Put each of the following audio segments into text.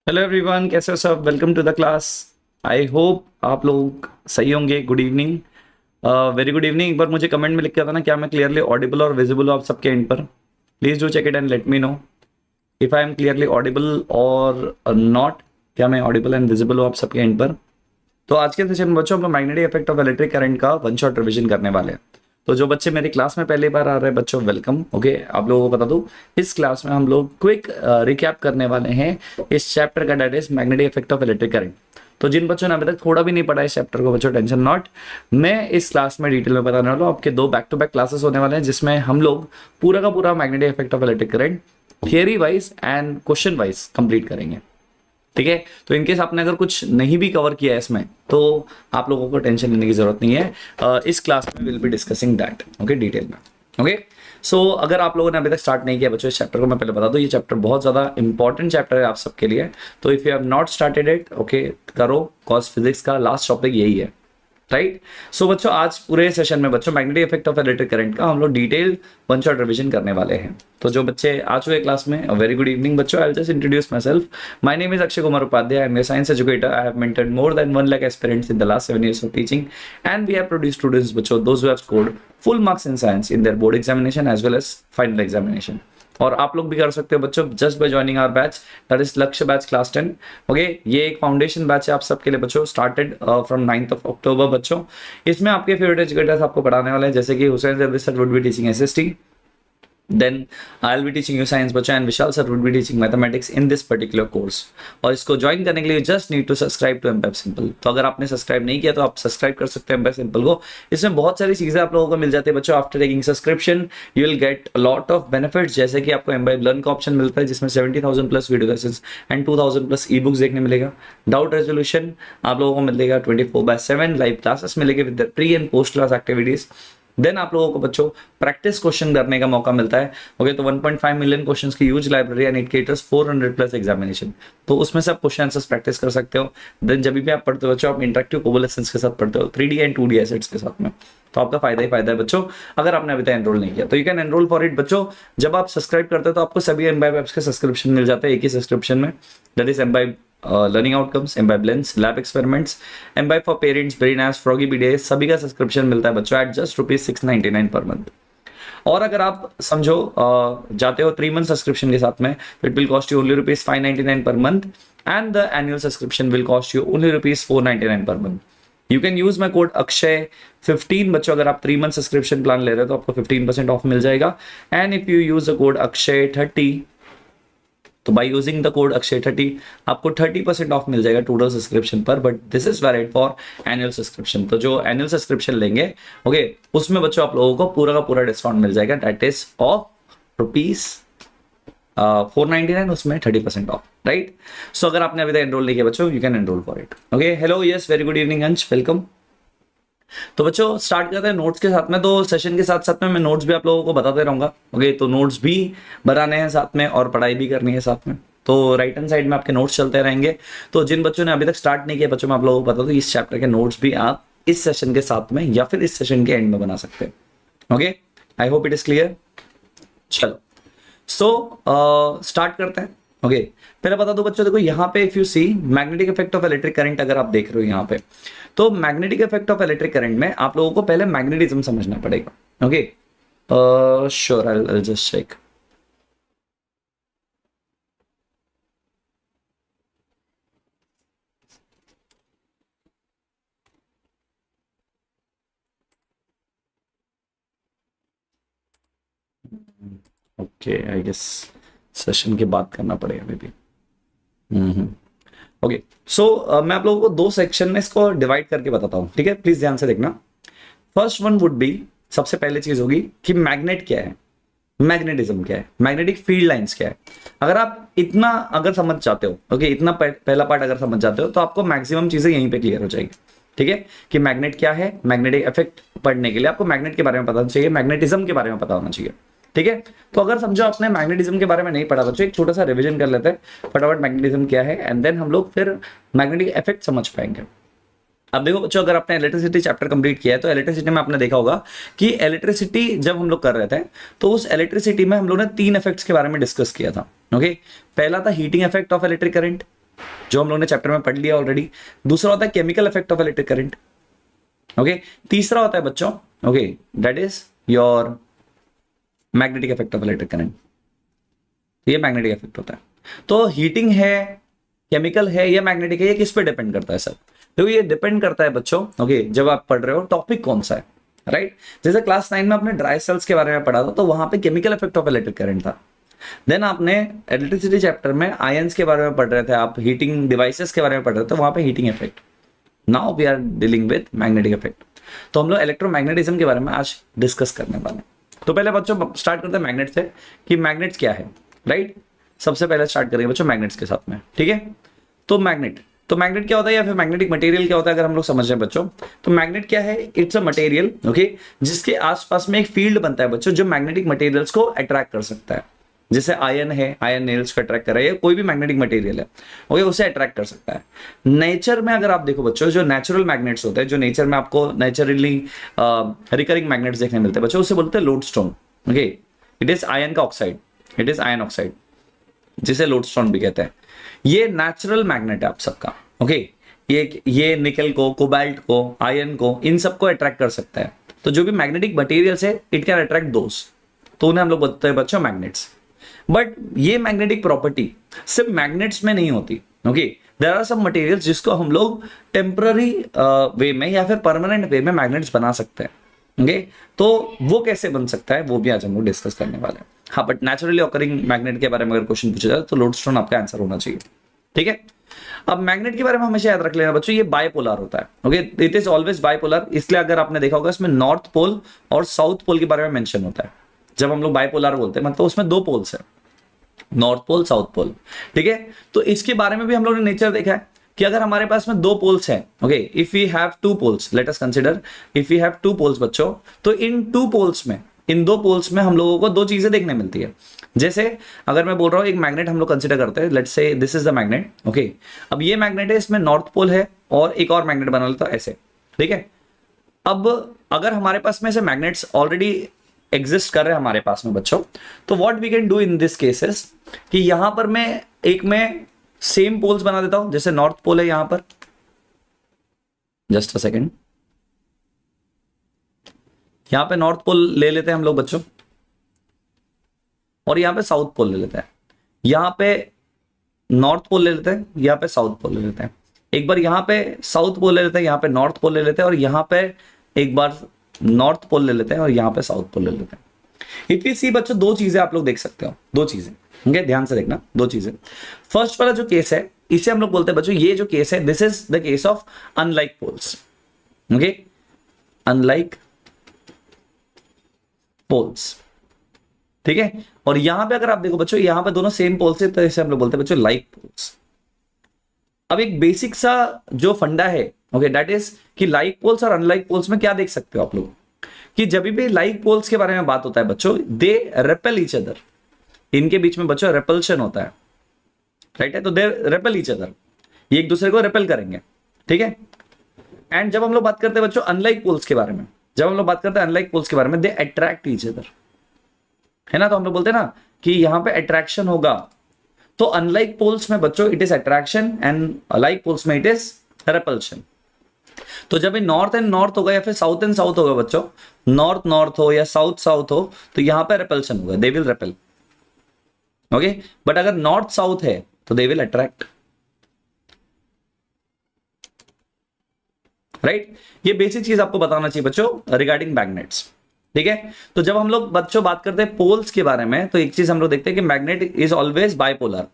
Hello everyone, कैसे हो सब। Welcome to the class. I hope आप लोग सही होंगे। Good evening, very good evening. एक बार मुझे कमेंट में लिख के बताना क्या मैं क्लियरली ऑडिबल और विजिबल हूँ आप सबके एंड पर। Please do check it and let me know if I am clearly audible और नॉट। क्या मैं ऑडिबल एंड विजिबल हूँ आप सबके एंड पर। तो आज के सेशन में बच्चों हम लोग magnetic effect of electric current का वन शॉट रिवीजन करने वाले हैं। तो जो बच्चे मेरी क्लास में पहली बार आ रहे हैं बच्चों, वेलकम। ओके, आप लोगों को बता दूं, इस क्लास में हम लोग क्विक रिकैप करने वाले हैं इस चैप्टर का, that is magnetic effect of electric current. तो जिन बच्चों ने अभी तक थोड़ा भी नहीं पढ़ा इस चैप्टर को बच्चों, टेंशन नॉट, मैं इस क्लास में डिटेल में बताने वाला हूँ। आपके दो बैक टू बैक क्लासेस होने वाले हैं जिसमें हम लोग पूरा का पूरा magnetic effect of electric current theory wise and question wise complete करेंगे। ठीक है, तो इनकेस आपने अगर कुछ नहीं भी कवर किया है इसमें तो आप लोगों को टेंशन लेने की जरूरत नहीं है। इस क्लास में will be discussing that okay detail में। ओके, सो अगर आप लोगों ने अभी तक स्टार्ट नहीं किया बच्चों, इस चैप्टर को मैं पहले बता दूं, ये चैप्टर बहुत ज्यादा इंपॉर्टेंट चैप्टर है आप सबके लिए। तो if you have not started it, okay करो, कॉज फिजिक्स का लास्ट टॉपिक यही है, राइट। सो बच्चों आज पूरे सेशन में बच्चों magnetic effect of electric current का हम लोग डिटेल वन शॉट रिवीजन करने वाले हैं। तो जो बच्चे आ चुके क्लास में, वेरी गुड इवनिंग बच्चों। I will just introduce myself. My name is Akshay Kumar Upadhyay. I am a science educator. I have mentored more than 1 lakh aspirants in the last 7 years of teaching, and we have produced students बच्चों those who have scored full marks in science in their board examination as well as final examination। और आप लोग भी कर सकते हो बच्चों just by joining our batch, that is Lakshya batch class 10। Okay, ये एक फाउंडेशन बैच है आप सबके लिए बच्चों, started from 9th of October बच्चों। इसमें आपके फेवरेट एजुकेटर्स आपको पढ़ाने वाले हैं, जैसे कि Hussain Jabir sir would be teaching SST, then I'll be teaching you science बच्चों, and Vishal sir would be teaching mathematics in this particular course। और इसको ज्वाइन करने के लिए just need to subscribe to MPAP Simple। तो अगर आपने सब्सक्राइब नहीं किया तो आप सब्सक्राइब कर सकते हैं MPAP Simple को। इसमें बहुत सारी चीजें आप लोगों को मिल जाती है बच्चों। After taking subscription you will get a lot of benefits, जैसे कि आपको एमबाइब लर्न का ऑप्शन मिलता है जिसमें 70,000 plus video lessons and 2,000 plus e books देखने मिलेगा। डाउट रेजोल्यूशन आप लोगों को मिलेगा 24/7, लाइव क्लासेस मिलेंगे with pre and post class activities. Then आप लोगों को बच्चों प्रैक्टिस क्वेश्चन करने का मौका मिलता है। ओके, तो 1.5 मिलियन क्वेश्चंस की huge library and it caters 400 plus examination. तो उसमें से आप क्वेश्चन आंसर्स प्रैक्टिस कर सकते हो। देन जब भी आप पढ़ते हो बच्चों, आप इंटरेक्टिव कोबो लेसन्स के साथ पढ़ते हो, 3D एंड 2D एसेट्स के साथ में। तो आपका फायदा ही फायदा है बच्चों। अगर आपने अभी तक एनरोल नहीं किया तो you can enrol for it बच्चों। जब आप सब्सक्राइब करते हो तो आपको सभी एमबाइब ऐप्स के सब्सक्रिप्शन मिल जाते हैं एक ही सब्सक्रिप्शन में, that is Embibe learning outcomes, Embibe lens, lab experiments, Embibe for parents, brain apps, froggy PDF, सभी का सब्सक्रिप्शन मिलता है बच्चों एट जस्ट ₹699 पर मंथ। और अगर आप समझो जाते हो 3 मंथ सब्सक्रिप्शन के साथ में, it will cost you only ₹599 per month, and the annual subscription will cost you only ₹499 per month. You can use my code अक्षय15 बच्चों। अगर आप 3 मंथ सब्सक्रिप्शन प्लान ले रहे हो तो आपको 15% ऑफ मिल जाएगा। And if you use the code अक्षय30, तो बाय यूजिंग द कोड अक्षय30 आपको 30% ऑफ मिल जाएगा टोटल सब्सक्रिप्शन पर, but this is valid for annual subscription. तो जो एनुअल सब्सक्रिप्शन लेंगे ओके, उसमें बच्चों आप लोगों को पूरा का पूरा डिस्काउंट मिल जाएगा, दैट इज ऑफ ₹499, उसमें 30% ऑफ, राइट। सो अगर आपने अभी तक एनरोल नहीं किया बच्चों, you can enrol for it. Okay, hello, yes, very good evening अंश, वेलकम। तो बच्चों स्टार्ट करते हैं नोट्स के साथ में। तो सेशन के साथ साथ में मैं नोट्स भी आप लोगों को बताते रहूंगा। ओके, तो नोट्स भी बनाने हैं साथ में और पढ़ाई भी करनी है साथ में। तो राइट हैंड साइड में आपके नोट्स चलते रहेंगे। तो जिन बच्चों ने अभी तक स्टार्ट नहीं किया बच्चों, मैं आप लोगों को बता दूं, इस चैप्टर के नोट्स भी आप इस सेशन के साथ में या फिर इस सेशन के एंड में बना सकते हैं। Okay, I hope it is clear. चलो, सो स्टार्ट करते हैं। ओके, पहले बता दो बच्चों, देखो यहाँ पे if you see magnetic effect of electric current, अगर आप देख रहे हो यहाँ पे, तो magnetic effect of electric current में आप लोगों को पहले मैग्नेटिज्म समझना पड़ेगा। Okay, sure, I will just check. Okay, I guess session के बाद करना पड़ेगा मे बी। ओके, सो मैं आप लोगों को 2 सेक्शन में इसको डिवाइड करके बताता हूँ, ठीक है, प्लीज ध्यान से देखना। फर्स्ट वन वुड बी, सबसे पहले चीज होगी कि मैग्नेट क्या है, मैग्नेटिज्म क्या है, मैग्नेटिक फील्ड लाइंस क्या है। अगर आप इतना अगर समझ जाते हो, ओके, इतना पहला पार्ट अगर समझ जाते हो तो आपको मैक्सिमम चीजें यहीं पे क्लियर हो जाएगी, ठीक है, कि मैग्नेट क्या है। मैग्नेटिक इफेक्ट पढ़ने के लिए आपको मैग्नेट के बारे में पता होना चाहिए, मैग्नेटिज्म के बारे में पता होना चाहिए, ठीक है। तो अगर समझो आपने मैग्नेटिज्म के बारे में नहीं पढ़ा बच्चों, एक छोटा सा रिवीजन कर लेते हैं फटाफट मैग्नेटिज्म क्या है, एंड देन हम लोग फिर मैग्नेटिक इफेक्ट समझ पाएंगे। अब देखो बच्चों, अगर आपने इलेक्ट्रिसिटी चैप्टर कंप्लीट किया है तो इलेक्ट्रिसिटी में आपने देखा होगा कि इलेक्ट्रिसिटी जब हम लोग कर रहे थे तो उस इलेक्ट्रिसिटी में हम लोग ने 3 इफेक्ट्स के बारे में डिस्कस किया था। ओके, पहला था heating effect of electric current, जो हम लोगों ने चैप्टर में पढ़ लिया ऑलरेडी। दूसरा होता है chemical effect of electric current, okay. तीसरा होता है बच्चों, okay, that is your magnetic effect of electric current. ये मैग्नेटिक इफेक्ट होता है। तो हीटिंग है, केमिकल है या मैग्नेटिक है, ये किस पे डिपेंड करता है सर? तो ये डिपेंड करता है बच्चों, ओके, जब आप पढ़ रहे हो टॉपिक कौन सा है, राइट। जैसे क्लास 9 में आपने ड्राई सेल्स के बारे में पढ़ा था, तो वहां पे chemical effect of electric current था। देन आपने इलेक्ट्रिसिटी चैप्टर में आयंस के बारे में पढ़ रहे थे, आप हीटिंग डिवाइसेस के बारे में पढ़ रहे थे, तो वहां पे heating effect. Now we are dealing with magnetic effect. तो हम लोग इलेक्ट्रोमैग्नेटिज्म के बारे में आज डिस्कस करने वाले हैं। तो पहले बच्चों स्टार्ट करते हैं मैग्नेट से, कि मैग्नेट्स क्या है, राइट। सबसे पहले स्टार्ट करेंगे बच्चों मैग्नेट्स के साथ में, ठीक है। तो मैग्नेट क्या होता है, या फिर मैग्नेटिक मटेरियल क्या होता है, अगर हम लोग समझ रहे हैं बच्चों, तो मैग्नेट क्या है, इट्स अ मटेरियल, ओके, जिसके आसपास में एक फील्ड बनता है बच्चों, जो मैग्नेटिक मटेरियल्स को अट्रैक्ट कर सकता है। जैसे आयन है, आयन नेल्स को अट्रैक्ट कर रहा है, कोई भी मैग्नेटिक मटेरियल है, ओके, उसे अट्रैक्ट कर सकता है। नेचर में अगर आप देखो बच्चों, जो नेचुरल मैग्नेट्स होते हैं, जो नेचर में आपको नेचुरली रिकरिंग मैग्नेट्स देखने मिलते हैं बच्चों, उसे बोलते हैं lodestone, okay. It is iron का oxide, it is iron oxide, जिसे लोडस्टोन भी कहते हैं। ये नेचुरल मैग्नेट है आप सबका, ओके। ये निकल को, कोबाल्ट को, आयन को, इन सबको अट्रैक्ट कर सकता है। तो जो भी मैग्नेटिक मटेरियल्स है, इट कैन अट्रैक्ट दोस, तो उन्हें हम लोग बोलते हैं बच्चों मैग्नेट्स। बट ये मैग्नेटिक प्रॉपर्टी सिर्फ मैग्नेट्स में नहीं होती, okay. There are some materials जिसको हम लोग टेम्पररी वे में या फिर परमानेंट वे में मैग्नेट्स बना सकते हैं, ओके। तो वो कैसे बन सकता है, वो भी आज हम लोग डिस्कस करने वाले हैं। हाँ, बट नेचुरली ऑकरिंग मैग्नेट के बारे में अगर क्वेश्चन पूछा जाए तो लोडस्टोन आपका आंसर होना चाहिए, ठीक है। अब मैग्नेट के बारे में हमेशा याद रख लेना बच्चों, ये बायपोलर होता है, okay. It is always bipolar, इसलिए अगर आपने देखा होगा इसमें नॉर्थ पोल और साउथ पोल के बारे में मेंशन होता है। जब हम लोग बायपोलर बोलते हैं मतलब उसमें दो पोल्स है, नॉर्थ पोल, साउथ पोल, ठीक है। तो इसके बारे में भी हम लोगों ने नेचर देखा है कि अगर हमारे पास में दो पोल्स हैं, okay, if we have two poles, let us consider if we have two poles बच्चों, तो इन टू पोल्स में, इन दो पोल्स में हम लोगों को दो चीजें देखने मिलती है। जैसे अगर मैं बोल रहा हूं एक मैग्नेट हम लोग कंसीडर करते हैं, let's say this is the magnet, okay. अब ये मैग्नेट है, इसमें नॉर्थ पोल है और एक और मैग्नेट बना लेता ऐसे, ठीक है। अब अगर हमारे पास में से मैग्नेट्स ऑलरेडी एग्जिस्ट कर रहे हैं हमारे पास में बच्चों, तो what we can do in this cases, कि यहां पर मैं एक में सेम पोल्स बना देता हूं। जैसे नॉर्थ पोल है यहां पर, जस्ट अ सेकेंड, यहां पे नॉर्थ पोल ले लेते हैं हम लोग बच्चों, और यहां पे साउथ पोल ले लेते हैं। यहां पे नॉर्थ पोल ले लेते हैं, यहां पे साउथ पोल ले लेते हैं। एक बार यहां पे साउथ पोल ले लेते हैं, यहां पे नॉर्थ पोल ले लेते हैं, और यहां पे एक बार नॉर्थ पोल ले लेते हैं और यहां पे साउथ पोल ले लेते हैं। इफ यू सी बच्चों, दो चीजें आप लोग देख सकते हो, दो चीजें, ओके, ध्यान से देखना, दो चीजें। फर्स्ट वाला जो केस है, इसे हम लोग बोलते हैं बच्चों, ये जो केस है, this is the case of unlike poles, okay, unlike poles, ठीक है। और यहां पे अगर आप देखो बच्चों, यहां पे दोनों सेम पोल्स है, तो इसे हम लोग बोलते हैं बच्चों लाइक पोल्स। अब एक बेसिक सा जो फंडा है, ओके, दैट इज कि लाइक पोल्स और अनलाइक पोल्स में क्या देख सकते हो आप लोग, कि जब भी लाइक पोल्स के बारे में बात होता है बच्चों, दे रेपेल ईच अदर, इनके बीच में बच्चों रेपल्शन होता है, राइट है। तो दे रेपेल ईच अदर, ये एक दूसरे को रेपेल करेंगे, ठीक है। एंड जब हम लोग बात करते हैं बच्चों अनलाइक पोल्स के बारे में, जब हम लोग बात करते हैं अनलाइक पोल्स के बारे में, दे अट्रैक्ट ईच अदर, है ना। तो हम लोग बोलते हैं ना कि यहां पे अट्रैक्शन होगा, तो अनलाइक पोल्स में बच्चों it is attraction and like poles में इट इज रेपल्शन। तो जब नॉर्थ एंड नॉर्थ होगा या फिर साउथ एंड साउथ होगा बच्चों, नॉर्थ नॉर्थ हो या साउथ साउथ हो, तो यहां पे रेपल्शन होगा, they will repel, okay. But अगर नॉर्थ साउथ है तो दे विल अट्रैक्ट, राइट। ये बेसिक चीज आपको बताना चाहिए बच्चों रिगार्डिंग मैग्नेट्स, ठीक है। तो जब हम लोग बच्चों बात करते हैं पोल्स के बारे में, तो एक चीज हम लोग देखते हैं कि magnet is always bipolar,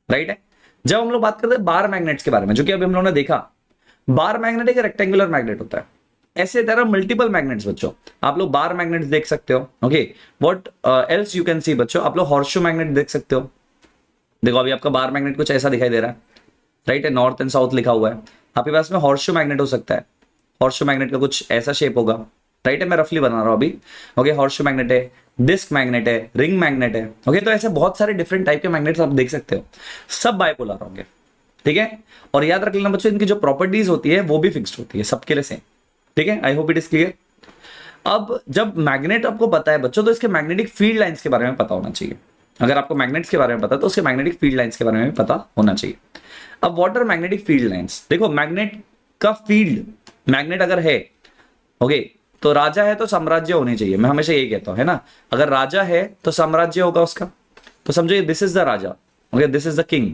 right है। जब हम लोग बात करते हैं बार मैग्नेट्स के बारे में, जो कि अभी हम लोगों ने देखा, बार मैग्नेट एक रेक्टेंगुलर मैग्नेट होता है। ऐसे देयर आर मल्टीपल मैग्नेट्स बच्चों, आप लोग बार मैग्नेट्स देख सकते हो, okay. What else you can see बच्चों, आप लोग हॉर्सशू मैग्नेट देख सकते हो। देखो अभी आपका बार मैग्नेट कुछ ऐसा दिखाई दे रहा है, राइट है, नॉर्थ एंड साउथ लिखा हुआ है। आपके पास में हॉर्सशू मैग्नेट हो सकता है, हॉर्सशू मैग्नेट का कुछ ऐसा शेप होगा, राइट है। मैं रफली बना रहा हूं अभी, ओके। हॉर्सशू मैग्नेट है, डिस्क मैग्नेट है, रिंग मैग्नेट है, ओके। तो ऐसे बहुत सारे डिफरेंट टाइप के मैग्नेट्स आप देख सकते हो, सब बायपोलर होंगे, ठीक है। और याद रख लेना बच्चों, इनकी जो प्रॉपर्टीज होती है वो भी फिक्स्ड होती है सबके लिए सेम, ठीक है। I hope it is clear. अब जब मैग्नेट आपको पता है बच्चों, तो इसके मैग्नेटिक फील्ड लाइंस के बारे में पता होना चाहिए। अगर आपको मैग्नेट्स के बारे में पता है तो उसके मैग्नेटिक फील्ड लाइंस के बारे में भी पता होना चाहिए। अब what are magnetic field lines? देखो मैग्नेट का फील्ड, मैग्नेट अगर है, ओके, तो राजा है तो साम्राज्य होने चाहिए, मैं हमेशा यही कहता हूं, है ना। अगर राजा है तो साम्राज्य होगा उसका, तो समझो this is the Raja, okay, this is the king.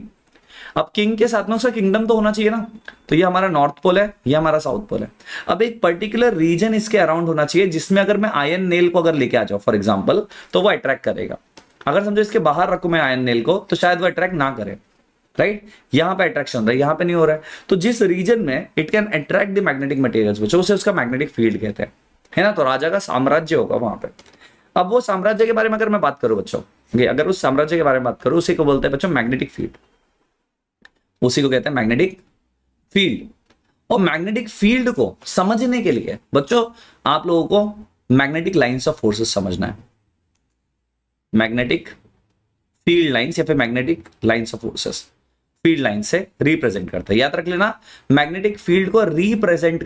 अब किंग के साथ में उसका किंगडम तो होना चाहिए ना, तो ये हमारा नॉर्थ पोल है, ये हमारा साउथ पोल है। अब एक पर्टिकुलर रीजन इसके अराउंड होना चाहिए जिसमें अगर मैं आयन नेल को अगर लेके आ जाऊं फॉर एग्जांपल, तो वो अट्रैक्ट करेगा। अगर समझो इसके बाहर रखूं मैं आयन नेल को, तो शायद वो अट्रैक्ट ना करे, राइट। यहां पे अट्रैक्शन हो रहा है, यहां पे नहीं हो रहा है, तो जिस रीजन में it can attract the magnetic materials बच्चों, उसे उसका मैग्नेटिक फील्ड कहते हैं, है ना। तो राजा का साम्राज्य होगा वहां पे। अब वो साम्राज्य के बारे में अगर मैं बात करूं बच्चों, अगर उस साम्राज्य के बारे में बात करूं, उसी को बोलते हैं बच्चों मैग्नेटिक फील्ड, उसी को कहते हैं मैग्नेटिक फील्ड। और मैग्नेटिक फील्ड को समझने के लिए बच्चों आप लोगों को मैग्नेटिक लाइंस ऑफ फोर्सेस समझना है, मैग्नेटिक फील्ड लाइंस या फिर magnetic lines of forces field line से रिप्रेजेंट करते हैं। याद रख लेना, मैग्नेटिक फील्ड को रिप्रेजेंट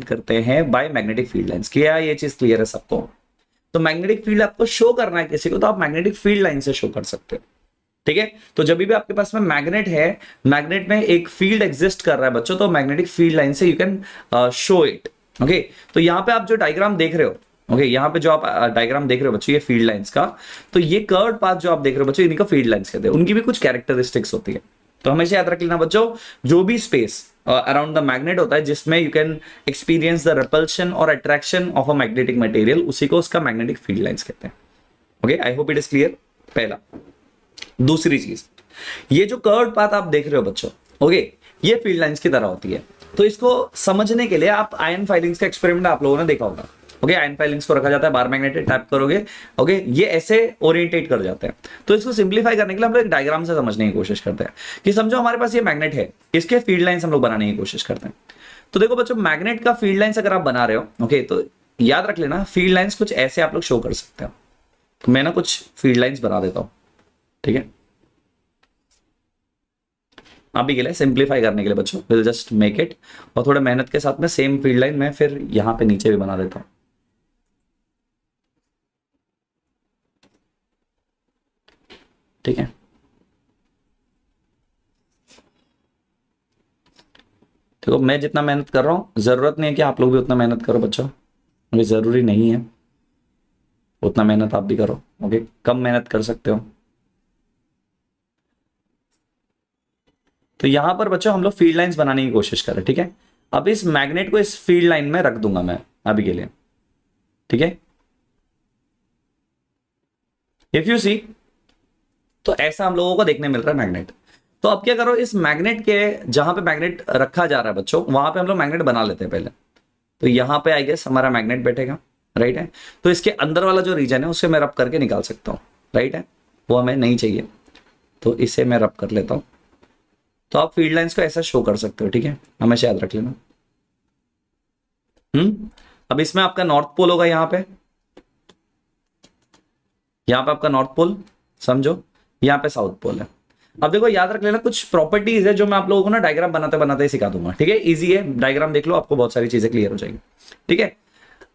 करते हैं बाय मैग्नेटिक फील्ड लाइंस। क्या ये चीज क्लियर है सबको? तो मैग्नेटिक फील्ड आपको शो करना है किसी को, तो आप मैग्नेटिक फील्ड लाइन से शो कर सकते हो, ठीक है। तो जब भी आपके पास में मैग्नेट है, मैग्नेट में एक फील्ड एग्जिस्ट कर रहा है बच्चों, तो मैग्नेटिक फील्ड लाइन से you can show it, okay. तो यहां पे आप जो डायग्राम देख रहे हो, ओके, यहाँ पे जो आप डायग्राम देख रहे हो बच्चों, ये फील्ड लाइंस का, तो ये कर्व पाथ जो आप देख रहे हो बच्चों, इन्हीं को फील्ड लाइंस कहते हैं। उनकी भी कुछ कैरेक्टरिस्टिक्स होती है, तो हमेशा याद रख लेना बच्चों, जो भी स्पेस अराउंड द मैग्नेट होता है जिसमें you can experience the repulsion और attraction of a magnetic material, उसी को उसका मैग्नेटिक फील्ड लाइंस कहते हैं, okay. I hope it is clear, पहला। दूसरी चीज, ये जो कर्व पाथ आप देख रहे हो बच्चों, ओके, ये फील्ड लाइंस की तरह होती है। तो इसको समझने के लिए आप आयन फाइलिंग्स का एक्सपेरिमेंट आप लोगों ने देखा होगा, ओके। आयन फाइलिंग्स को रखा जाता है, बार मैग्नेट टैप करोगे, ओके, ये ऐसे ओरिएंटेट कर जाते हैं। तो इसको सिंप्लीफाई करने के लिए हम लोग एक डायग्राम से समझने की कोशिश करते हैं कि समझो हमारे पास ये मैग्नेट है, इसके फील्ड लाइंस हम लोग बनाने की कोशिश करते हैं। तो देखो बच्चों, मैग्नेट का फील्ड लाइंस अगर आप बना रहे हो, ओके, तो याद रख लेना फील्ड लाइंस कुछ ऐसे आप लोग शो कर सकते हो। तो मैं ना कुछ फील्ड लाइंस बना देता हूं, ठीक है, अभी के लिए सिंप्लीफाई करने के लिए बच्चों, विल जस्ट मेक इट, और थोड़ा मेहनत के साथ में सेम फील्ड लाइन मैं फिर यहां पे नीचे भी बना देता हूं, ठीक है। देखो मैं जितना मेहनत कर रहा हूं, जरूरत नहीं है कि आप लोग भी उतना मेहनत करो बच्चों, मुझे जरूरी नहीं है उतना मेहनत आप भी करो, ओके, कम मेहनत कर सकते हो। तो यहां पर बच्चों हम लोग फील्ड लाइंस बनाने की कोशिश कर रहे हैं, ठीक है। अब इस मैग्नेट को इस फील्ड लाइन में रख दूंगा मैं अभी के लिए, ठीक है। इफ यू सी, तो ऐसा हम लोगों को देखने मिल रहा है मैग्नेट। तो अब क्या करो, इस मैग्नेट के जहां पे मैग्नेट रखा जा रहा है बच्चों, वहां पे हम लोग मैग्नेट बना लेते हैं पहले। तो यहां पे आई गेस हमारा मैग्नेट बैठेगा, राइट है। तो इसके अंदर वाला जो रीजन है उसे मैं रब करके निकाल सकता हूं, राइट है, वो हमें नहीं चाहिए, तो इसे मैं रब कर लेता हूं। तो आप फील्ड लाइंस को ऐसा शो कर सकते हो, ठीक है, हमेशा याद रख लेना। अब इसमें आपका नॉर्थ पोल होगा, यहां पे आपका नॉर्थ पोल समझो, यहां पे साउथ पोल है। अब देखो याद रख लेना, कुछ प्रॉपर्टीज है जो मैं आप लोगों को ना डायग्राम बनाते बनाते ही सिखा दूंगा, ठीक है। इजी है, डायग्राम देख लो, आपको बहुत सारी चीजें क्लियर हो जाएंगी, ठीक है।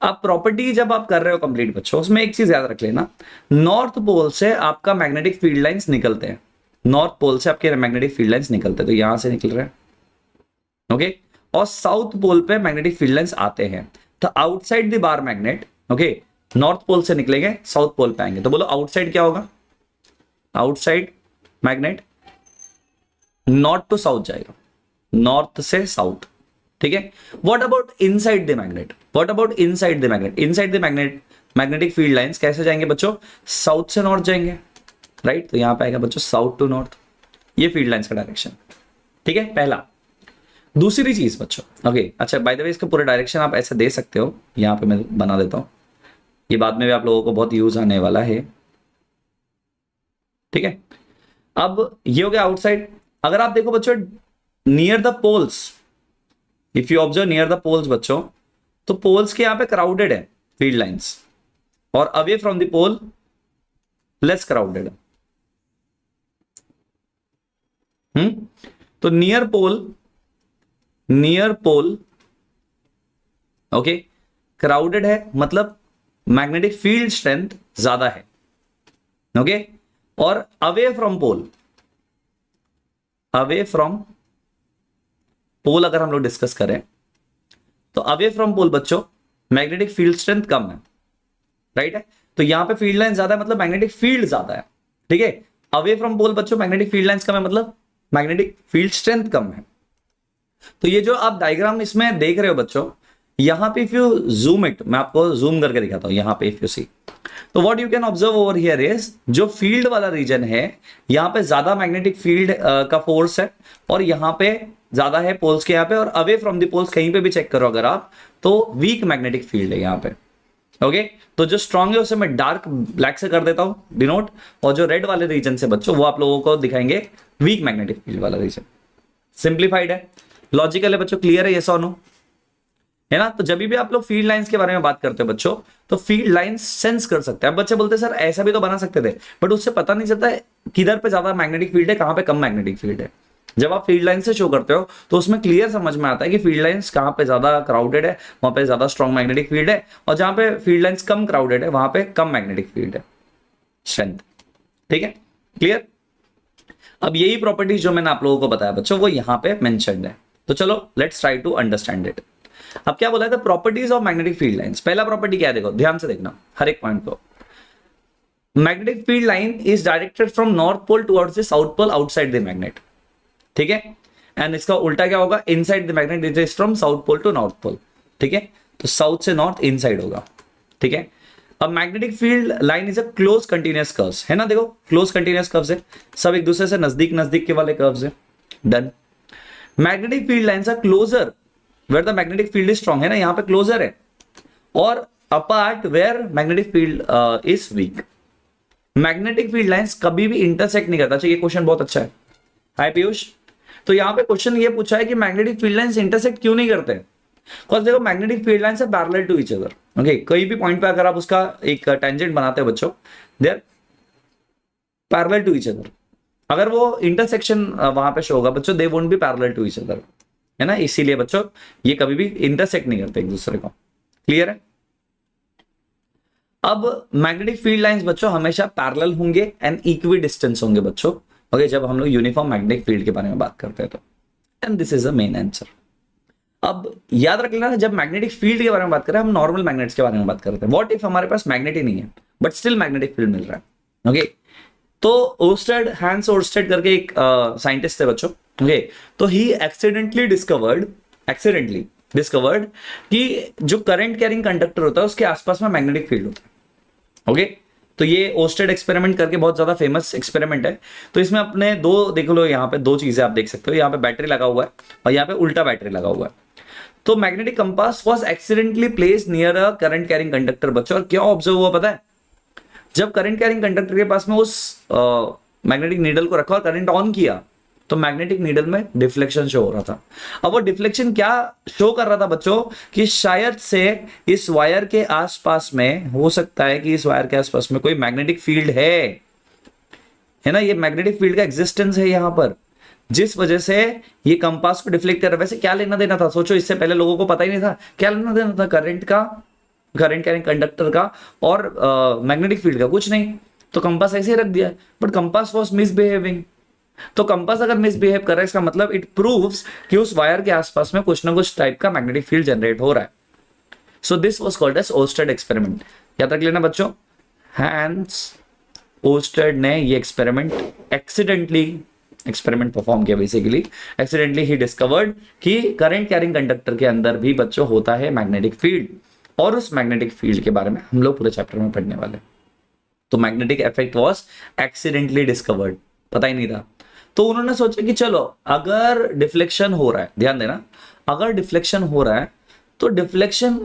अब प्रॉपर्टी जब आप कर रहे हो कंप्लीट बच्चों, उसमें एक चीज याद रख लेना, नॉर्थ पोल से आपका मैग्नेटिक फील्ड लाइंस निकलते हैं, नॉर्थ पोल से आपके मैग्नेटिक फील्ड लाइंस निकलते हैं, तो यहां से निकल रहे हैं, ओके। और साउथ पोल पे मैग्नेटिक फील्ड लाइंस आते हैं, तो outside the bar magnet, okay, north pole से निकलेंगे, साउथ पोल पे आएंगे। तो बोलो आउटसाइड क्या होगा, outside magnet north to south जाएगा, नॉर्थ से साउथ, ठीक है। What about inside the magnet, what about inside the magnet, inside the magnet magnetic field lines कैसे जाएंगे बच्चों, साउथ से नॉर्थ जाएंगे, राइट। तो यहां पे आएगा बच्चों साउथ टू नॉर्थ, ये फील्ड लाइंस का डायरेक्शन, ठीक है, पहला। दूसरी चीज बच्चों, ओके, अच्छा बाय द वे इसका पूरा डायरेक्शन आप ऐसे दे सकते हो, यहां पे मैं बना देता हूं, ये बाद में भी आप लोगों को बहुत यूज आने वाला है, ठीक है। अब ये हो गया आउटसाइड। अगर आप देखो बच्चों near the poles, if you observe near the poles बच्चों, तो पोल्स के यहां पे क्राउडेड है फील्ड लाइंस, और away from the pole less crowded, तो नियर पोल ओके क्राउडेड है, मतलब मैग्नेटिक फील्ड स्ट्रेंथ ज्यादा है, ओके। और away from pole away from pole अगर हम लोग डिस्कस करें तो अवे फ्रॉम पोल बच्चों मैग्नेटिक फील्ड स्ट्रेंथ कम है, राइट है। तो यहां पे फील्ड लाइन ज्यादा है मतलब मैग्नेटिक फील्ड ज्यादा है, ठीक है। अवे फ्रॉम पोल बच्चों मैग्नेटिक फील्ड लाइंस कम है मतलब मैग्नेटिक फील्ड स्ट्रेंथ कम है। तो ये जो आप डायग्राम इसमें देख रहे हो बच्चों, यहां पे इफ यू जूम इट, मैं आपको जूम करके दिखाता हूं, यहां पे इफ यू सी, तो what you can observe over here is जो फील्ड वाला रीजन है यहां पे ज्यादा मैग्नेटिक फील्ड का फोर्स है और यहां पे ज्यादा है पोल्स के यहाँ पे, और अवे फ्रॉम द पोल्स कहीं पे भी चेक करो अगर आप तो वीक मैग्नेटिक फील्ड है यहाँ पे, ओके। तो जो स्ट्रांग है उसे मैं डार्क ब्लैक से कर देता हूं डिनोट, और जो रेड वाले रीजन से बच्चों वो आप लोगों को दिखाएंगे वीक मैग्नेटिक फील्ड वाला रीजन। सिंप्लीफाइड है, लॉजिकल है बच्चों, क्लियर है ये सो नो, है ना। तो जब भी आप लोग फील्ड लाइंस के बारे में बात करते हो बच्चों तो फील्ड लाइंस सेंस कर सकते हैं। अब बच्चे बोलते हैं सर ऐसा भी तो बना सकते थे, बट उससे पता नहीं चलता है किधर पे ज्यादा मैग्नेटिक फील्ड है, कहां पे कम मैग्नेटिक फील्ड है। जब आप फील्ड लाइन से शो करते हो तो उसमें क्लियर समझ में आता है कि फील्ड लाइंस कहां पे ज्यादा क्राउडेड है वहां पे ज्यादा स्ट्रॉन्ग मैग्नेटिक फील्ड है, और जहां पे फील्ड लाइंस कम क्राउडेड है वहां पे कम मैग्नेटिक फील्ड है स्ट्रेंथ, ठीक है, क्लियर। अब यही प्रॉपर्टीज जो मैंने आप लोगों को बताया बच्चों वो यहां पे मेंशन्ड है। तो चलो let's try to understand it. अब क्या बोला था, properties of magnetic field lines. पहला प्रॉपर्टी क्या है, देखो ध्यान से देखना हर एक पॉइंट को। Magnetic field line is directed from north pole towards the south pole outside the magnet, ठीक है। एंड इसका उल्टा क्या होगा, inside the magnet it is from south pole to north pole, ठीक है। तो साउथ से नॉर्थ इनसाइड होगा, ठीक है। अब magnetic field line is a close continuous curves, है ना, देखो क्लोज कंटिन्यूअस कर्व्स है, सब एक दूसरे से नजदीक नजदीक के वाले कर्व्स है, done. Magnetic field lines are closer where the magnetic field is strong, है ना, यहां पे क्लोजर है, और apart where magnetic field is weak. Magnetic field lines कभी भी इंटरसेक्ट नहीं करता। चाहिए क्वेश्चन बहुत अच्छा है, हाय पीयूष। तो यहां पे क्वेश्चन ये पूछा है कि मैग्नेटिक फील्ड लाइंस इंटरसेक्ट क्यों नहीं करते, बिकॉज़ देखो magnetic field lines are parallel to each other, okay. कोई भी पॉइंट पे अगर आप उसका एक टेंजेंट बनाते हो बच्चों, they are parallel to each other. अगर वो इंटरसेक्शन वहां पे शो होगा बच्चों, they won't be parallel to each other, है ना। इसीलिए बच्चों ये कभी भी इंटरसेक्ट नहीं करते एक दूसरे को, क्लियर है। अब मैग्नेटिक फील्ड लाइंस बच्चों हमेशा पैरेलल होंगे एंड इक्वी डिस्टेंस होंगे बच्चों, ओके, जब हम लोग यूनिफॉर्म मैग्नेटिक फील्ड के बारे में बात करते हैं तो, and this is the main answer. अब याद रख लेना जब मैग्नेटिक फील्ड के बारे में बात करें हम नॉर्मल मैग्नेट्स के बारे में बात करते हैं। व्हाट इफ हमारे पास मैग्नेट ही नहीं है बट स्टिल मैग्नेटिक फील्ड मिल रहा है, ओके। तो ओर्स्टेड, हैंस ओर्स्टेड करके एक साइंटिस्ट थे बच्चों, ओके। तो ही एक्सीडेंटली डिस्कवर्ड कि जो करंट कैरिंग कंडक्टर होता है उसके आसपास में मैग्नेटिक फील्ड होता है, ओके। तो ये ओर्स्टेड एक्सपेरिमेंट करके बहुत ज्यादा फेमस एक्सपेरिमेंट है। तो इसमें अपने दो देख लो, यहाँ पे दो चीजें आप देख सकते हो, यहाँ पे बैटरी लगा हुआ है और यहाँ पे उल्टा बैटरी लगा हुआ है। तो magnetic compass was accidentally placed near a current carrying conductor बच्चों, और क्या ऑब्जर्व हुआ पता है, जब करंट कैरिंग कंडक्टर के पास में उस मैग्नेटिक नीडल को रखा और करंट ऑन किया तो मैग्नेटिक नीडल में डिफ्लेक्शन शो हो रहा था। अब वो डिफ्लेक्शन क्या शो कर रहा था बच्चों, कि शायद से इस वायर के आसपास में हो सकता है कि इस वायर के आसपास में कोई मैग्नेटिक फील्ड है ना, ये मैग्नेटिक फील्ड का एग्जिस्टेंस है यहाँ पर, जिस वजह से ये कंपास को डिफ्लेक्ट कर रहा है। वैसे क्या लेना देना था, सोचो, इससे पहले लोगों को पता ही नहीं था क्या लेना देना था करंट कैरिंग कंडक्टर का और मैग्नेटिक फील्ड का, कुछ नहीं। तो कंपास ऐसे ही रख दिया, बट कंपास वाज मिसबिहेविंग। तो कंपास अगर मिसबिहेव कर रहा है इसका मतलब इट प्रूव्स कि उस वायर के आसपास में कुछ ना कुछ टाइप का मैग्नेटिक फील्ड जनरेट हो रहा है। So this was called as Oersted experiment, याद रख लेना बच्चों। हैंस ओर्स्टेड ने ये एक्सपेरिमेंट परफॉर्म किया, बेसिकली एक्सीडेंटली ही डिस्कवर्ड कि करंट कैरिंग कंडक्टर के अंदर भी बच्चों होता है मैग्नेटिक फील्ड, और उस मैग्नेटिक फील्ड के बारे में हम लोग पूरे चैप्टर में पढ़ने वाले। तो magnetic effect was accidentally discovered, पता ही नहीं था। तो उन्होंने सोचा कि चलो अगर डिफ्लेक्शन हो रहा है, ध्यान देना, अगर डिफ्लेक्शन हो रहा है तो डिफ्लेक्शन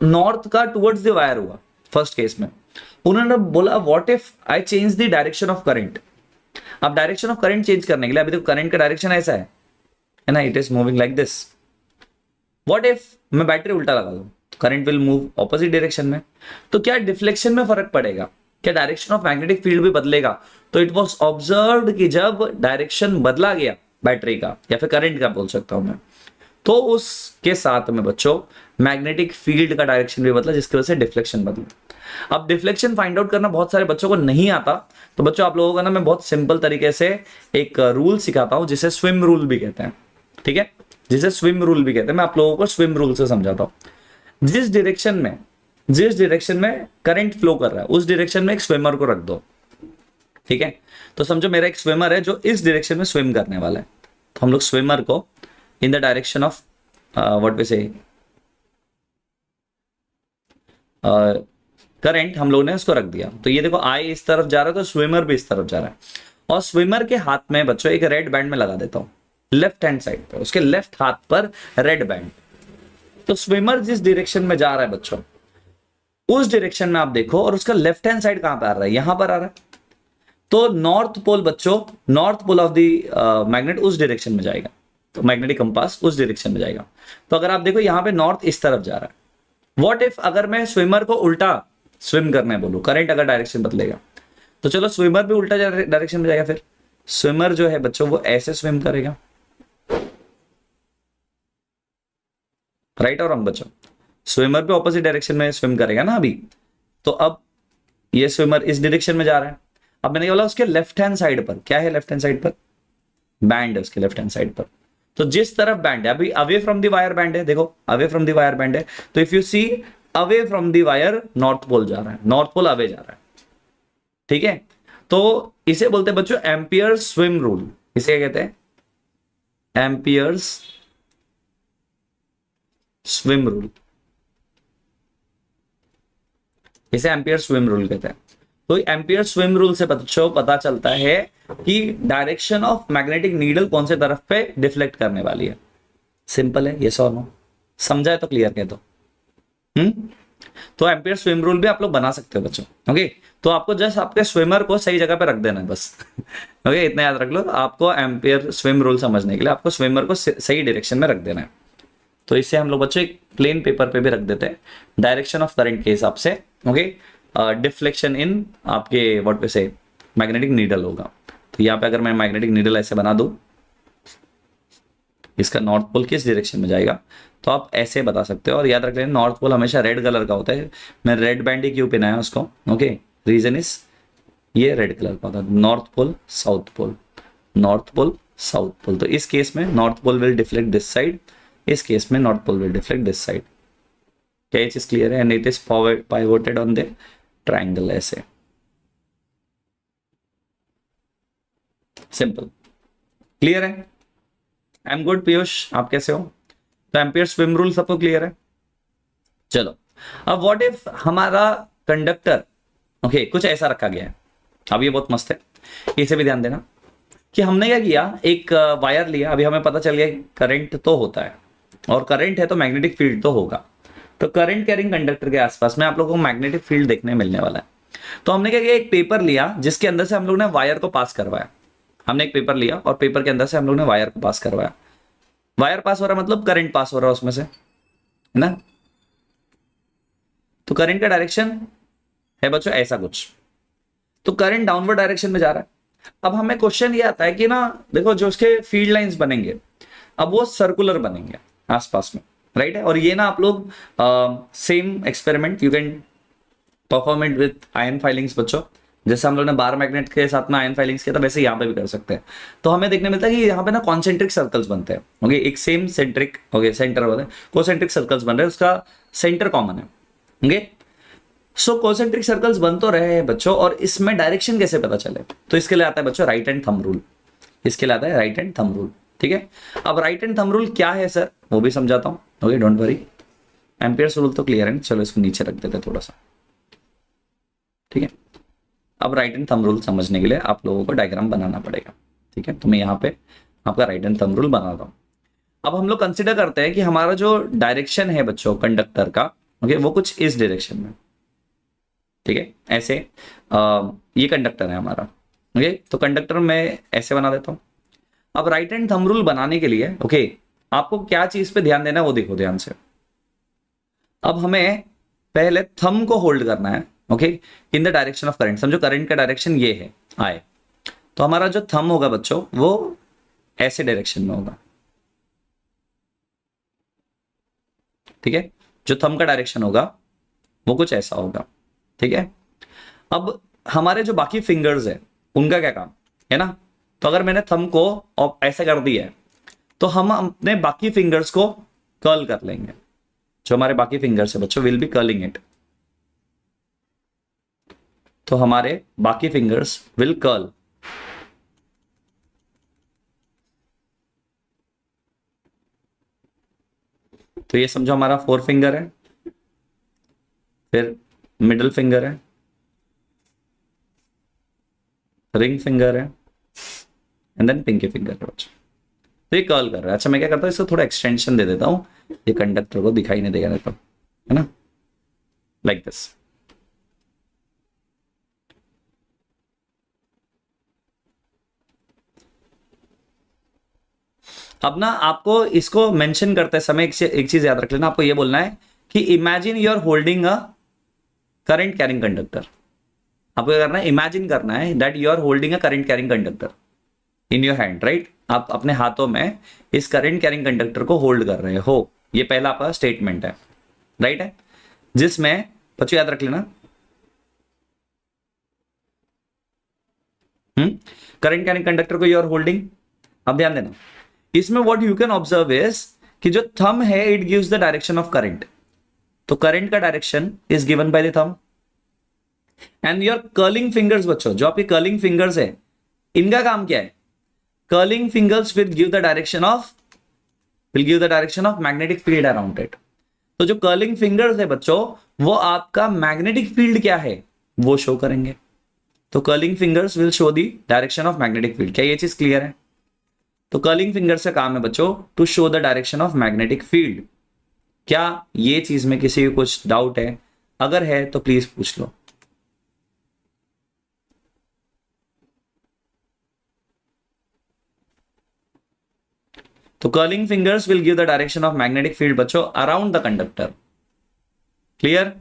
नॉर्थ का टुवर्ड्स द वायर हुआ फर्स्ट केस में। उन्होंने बोला what if I change the direction of current. अब डायरेक्शन ऑफ करंट चेंज करने के लिए, अभी तो करंट का डायरेक्शन ऐसा है ना, it is moving like this. What if मैं बैटरी उल्टा लगा दूं, current will move opposite direction में। तो क्या डिफ्लेक्शन में फर्क पड़ेगा, क्या डायरेक्शन ऑफ मैग्नेटिक फील्ड भी बदलेगा? तो इट वाज ऑब्जर्व्ड कि जब डायरेक्शन बदला गया बैटरी का या फिर करंट का बोल सकता हूं मैं, तो उसके साथ में बच्चों मैग्नेटिक फील्ड का डायरेक्शन भी बदला, जिसकी वजह से डिफ्लेक्शन बदला। अब डिफ्लेक्शन फाइंड आउट करना बहुत सारे बच्चों को नहीं आता, तो बच्चों आप लोगों का ना मैं बहुत सिंपल तरीके से एक रूल सिखाता हूं जिसे स्विम रूल भी कहते हैं, ठीक है, जिसे स्विम रूल भी कहते हैं। मैं आप लोगों को स्विम रूल से समझाता हूं। जिस डायरेक्शन में करंट फ्लो कर रहा है उस डायरेक्शन में एक स्विमर को रख दो, ठीक है। तो समझो मेरा एक स्विमर है जो इस डायरेक्शन में स्विम करने वाला है, तो हम लोग स्विमर को in the direction of what we say current हम लोगों ने उसको रख दिया। तो ये देखो आई इस तरफ जा रहा है तो स्विमर भी इस तरफ जा रहा है, और स्विमर के हाथ में बच्चों एक रेड बैंड में लगा देता हूं लेफ्ट हैंड साइड पे, उसके लेफ्ट हाथ पर रेड बैंड। तो स्विमर जिस डायरेक्शन में जा रहा है बच्चों उस डायरेक्शन में आप देखो, और उसका लेफ्ट हैंड साइड कहां पे आ रहा है, यहां पर आ रहा है। तो नॉर्थ पोल बच्चों, north pole of the magnet उस डायरेक्शन में जाएगा, तो मैग्नेटिक कंपास उस डायरेक्शन में जाएगा। तो अगर आप देखो यहां पे नॉर्थ इस तरफ जा रहा है। व्हाट इफ अगर मैं स्विमर को उल्टा स्विम करने बोलूं, करंट अगर डायरेक्शन बदलेगा, तो चलो स्विमर भी उल्टा डायरेक्शन में जाएगा। फिर स्विमर जो है बच्चों वो ऐसे स्विम करेगा, राइट और रॉन्ग बच्चों? स्विमर भी ऑपोजिट डायरेक्शन में स्विम करेगा ना अभी। तो अब ये स्विमर इस डायरेक्शन में जा रहा है। अब मैंने बोला उसके लेफ्ट हैंड साइड पर क्या है, लेफ्ट हैंड साइड पर बैंड है उसके लेफ्ट हैंड साइड पर। तो जिस तरफ बैंड है, अभी away from the wire bend है, देखो away from the wire bend है, तो if you see away from the wire north pole जा रहा है, नॉर्थ पोल अवे जा रहा है, ठीक है। तो इसे बोलते हैं बच्चों एम्पियर स्विम रूल। इसे क्या कहते हैं? Amperes swim rule. इसे एम्पियर स्विम रूल कहते हैं। तो एम्पियर स्विम रूल से बच्चों पता चलता है कि डायरेक्शन ऑफ मैग्नेटिक नीडल कौन से तरफ पे डिफ्लेक्ट करने वाली है। सिंपल है, यस और नो? समझा है तो क्लियर कह दो। तो एम्पियर स्विम रूल भी आप लोग बना सकते हो बच्चों, ओके। तो आपको जस्ट आपके स्विमर को सही जगह पे रख देना है बस। ओके, इतना याद रख लो। आपको एम्पियर स्विम रूल समझने के लिए आपको स्विमर को सही डायरेक्शन में रख देना है। तो इससे हम लोग बच्चों एक प्लेन पेपर पे भी रख देते हैं डायरेक्शन ऑफ करंट के हिसाब से, ओके। डिफ्लेक्शन इन आपके व्हाट पे से मैग्नेटिक नीडल होगा। तो यहाँ पे अगर मैं मैग्नेटिक नीडल ऐसे बना दूं, इसका नॉर्थ पोल किस डायरेक्शन में जाएगा, तो आप ऐसे बता सकते हो। और याद रख लेना नॉर्थ पोल हमेशा रेड कलर का होता है। मैं रेड बैंड ही क्यों पहनाया उसको, ओके, रीजन इज ये रेड कलर का होता है। North pole south pole, north pole south pole. तो इस केस में north pole will deflect this side, इस केस में north pole will deflect this side. क्या ये चीज क्लियर है? And it is pivoted on the triangle, ऐसे सिंपल। क्लियर है? आई एम गुड पीयूष, आप कैसे हो? तो एम्पियर स्विम रूल सबको क्लियर है? चलो, अब व्हाट इफ हमारा कंडक्टर, ओके, कुछ ऐसा रखा गया है। अब ये बहुत मस्त है, इसे भी ध्यान देना कि हमने क्या किया, एक वायर लिया। अभी हमें पता चल गया करंट तो होता है, और करंट है तो मैग्नेटिक फील्ड तो होगा। तो करंट कैरिंग कंडक्टर के आसपास में आप लोगों को मैग्नेटिक फील्ड देखने मिलने वाला है। तो हमने क्या किया, एक पेपर लिया जिसके अंदर से हम लोग ने वायर को पास करवाया। हमने एक पेपर लिया और पेपर के अंदर से हम लोग ने वायर को पास करवाया। वायर पास हो रहा मतलब करंट पास हो रहा है उसमें से, है ना। तो करंट का डायरेक्शन है बच्चों ऐसा कुछ। तो करंट डाउनवर्ड डायरेक्शन में जा रहा है। अब हमें क्वेश्चन ये आता है कि ना देखो जो उसके फील्ड लाइंस बनेंगे अब वो सर्कुलर बनेंगे आसपास में, राइट है। और ये ना आप लोग same experiment you can perform it with ion filings बच्चों। जैसे हम लोग ने बार मैग्नेट के साथ में आयन फाइलिंग्स किया था, वैसे यहाँ पे भी कर सकते हैं। तो हमें देखने मिलता है कि यहाँ पे ना कॉन्सेंट्रिक सर्कल्स बनते हैं, ओके, एक सेम सेंट्रिक, ओके, सेंटर होता है, कोसेंट्रिक सर्कल्स बन रहे हैं, उसका सेंटर कॉमन है, ओके। सो कोसेंट्रिक सर्कल्स बन तो रहे हैं बच्चों, और इसमें डायरेक्शन कैसे पता चले, तो इसके लिए आता है बच्चों राइट हैंड थंब रूल। इसके लिए आता है राइट हैंड थंब रूल, ठीक है। अब राइट हैंड थंब रूल क्या है सर, वो भी समझाता हूँ, okay, don't worry. Amperes rule तो क्लियर है, चलो इसको नीचे रख देते हैं थोड़ा सा, ठीक है। अब राइट हैंड थंब रूल समझने के लिए आप लोगों को डायग्राम बनाना पड़ेगा, ठीक है। तो मैं यहाँ पे आपका राइट हैंड थंब रूल बनाता हूँ। अब हम लोग कंसिडर करते हैं कि हमारा जो डायरेक्शन है बच्चों कंडक्टर का, ओके, वो कुछ इस डायरेक्शन में, ठीक है, ऐसे ये कंडक्टर है हमारा, ओके। तो कंडक्टर मैं ऐसे बना देता हूँ। अब राइट हैंड थंब रूल बनाने के लिए, ओके, आपको क्या चीज पे ध्यान देना है वो देखो ध्यान से। अब हमें पहले थंब को होल्ड करना है, okay, in the direction of current. समझो करंट का डायरेक्शन ये है आए, तो हमारा जो थंब होगा बच्चों वो ऐसे डायरेक्शन में होगा, ठीक है, जो थंब का डायरेक्शन होगा वो कुछ ऐसा होगा। ठीक है, अब हमारे जो बाकी फिंगर्स है उनका क्या काम है ना, तो अगर मैंने थंब को ऐसा कर दिया है तो हम अपने बाकी फिंगर्स को कर्ल कर लेंगे। जो हमारे बाकी फिंगर्स है बच्चों, विल बी कर्लिंग इट। तो हमारे बाकी फिंगर्स विल कर्ल। तो ये समझो हमारा फोर फिंगर है, फिर मिडिल फिंगर है, रिंग फिंगर है, एंड देन पिंकी फिंगर है बच्चों। तो ये कर्ल कर रहा है। अच्छा मैं क्या करता हूँ, इसको थोड़ा एक्सटेंशन दे देता हूँ, ये कंडक्टर को दिखाई नहीं देगा, तो है ना, लाइक दिस। अब ना आपको इसको मेंशन करते समय एक चीज याद रख लेना, आपको ये बोलना है कि imagine you are holding a current carrying conductor. आपको क्या करना है, इमेजिन करना है that you are holding a current carrying conductor in your hand, right. आप अपने हाथों में इस करंट कैरिंग कंडक्टर को होल्ड कर रहे हो। ये पहला आपका स्टेटमेंट है, राइट है, जिसमें बच्चों याद रख लेना करंट कैरिंग कंडक्टर को यू आर होल्डिंग। अब ध्यान देना, इसमें what you can observe is कि जो थंब है it gives the direction of current. तो करंट का direction is given by the thumb and your curling fingers. बच्चों जो आपके कर्लिंग फिंगर्स है इनका काम क्या है, curling fingers will give the direction of magnetic field around it. तो जो कर्लिंग फिंगर्स है बच्चों, वो आपका मैग्नेटिक फील्ड क्या है वो शो करेंगे। तो curling fingers will show the direction of magnetic field. क्या ये चीज क्लियर है? तो कर्लिंग फिंगर्स का काम है बच्चों to show the direction of magnetic field. क्या ये चीज में किसी को कुछ डाउट है? अगर है तो प्लीज पूछ लो। तो curling fingers will give the direction of magnetic field बच्चों around the conductor. Clear?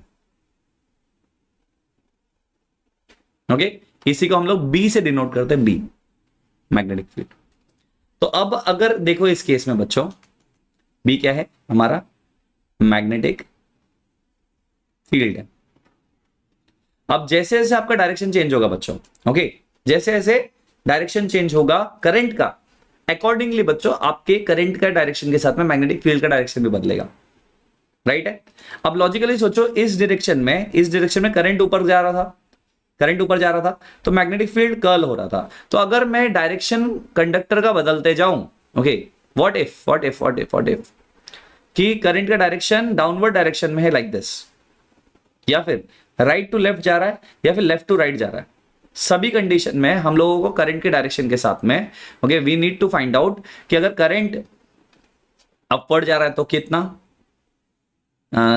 Okay, इसी को हम लोग बी से डिनोट करते हैं, बी मैग्नेटिक फील्ड। तो अब अगर देखो इस केस में बच्चों, बी क्या है हमारा, मैग्नेटिक फील्ड है। अब जैसे जैसे आपका डायरेक्शन चेंज होगा बच्चों, ओके, जैसे जैसे डायरेक्शन चेंज होगा करंट का, अकॉर्डिंगली बच्चों आपके करंट का डायरेक्शन के साथ में मैग्नेटिक फील्ड का डायरेक्शन भी बदलेगा, राइट है। अब लॉजिकली सोचो, इस डायरेक्शन में करंट ऊपर जा रहा था, तो मैग्नेटिक फील्ड कर्ल हो रहा था। तो अगर मैं डायरेक्शन कंडक्टर का बदलते जाऊं, ओके, व्हाट इफ कि करंट का डायरेक्शन डाउनवर्ड डायरेक्शन में है लाइक दिस, या फिर राइट टू लेफ्ट जा रहा है, या फिर लेफ्ट टू राइट जा रहा है, सभी कंडीशन में हम लोगों को करंट के डायरेक्शन के साथ में, okay, we need to find out कि अगर करंट अपवर्ड जा रहा है तो कितना,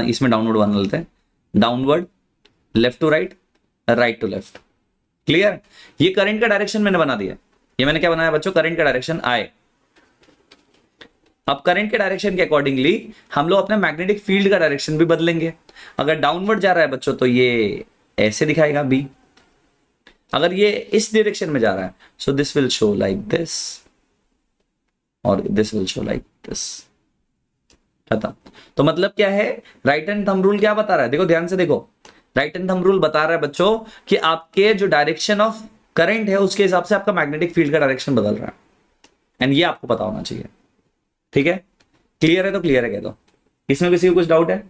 इसमें डाउनवर्ड बना लेते हैं, downward, left to right, right to left. Clear? ये करंट का डायरेक्शन मैंने बना दिया। ये मैंने क्या बनाया बच्चों, करंट का डायरेक्शन आए। अब करंट के डायरेक्शन के अकॉर्डिंगली हम लोग अपने मैग्नेटिक फील्ड का डायरेक्शन भी बदलेंगे। अगर डाउनवर्ड जा रहा है बच्चों तो ये ऐसे दिखाएगा बी, अगर ये इस डायरेक्शन में जा रहा है so this will show like this, और this will show like this. पता? तो मतलब क्या है, राइट हैंड थंब रूल क्या बता रहा है, देखो ध्यान से देखो, राइट हैंड थंब रूल बता रहा है बच्चों कि आपके जो डायरेक्शन ऑफ करंट है उसके हिसाब से आपका मैग्नेटिक फील्ड का डायरेक्शन बदल रहा है, एंड ये आपको पता होना चाहिए। ठीक है? क्लियर है तो क्लियर है कह दो, इसमें किसी को कुछ डाउट है?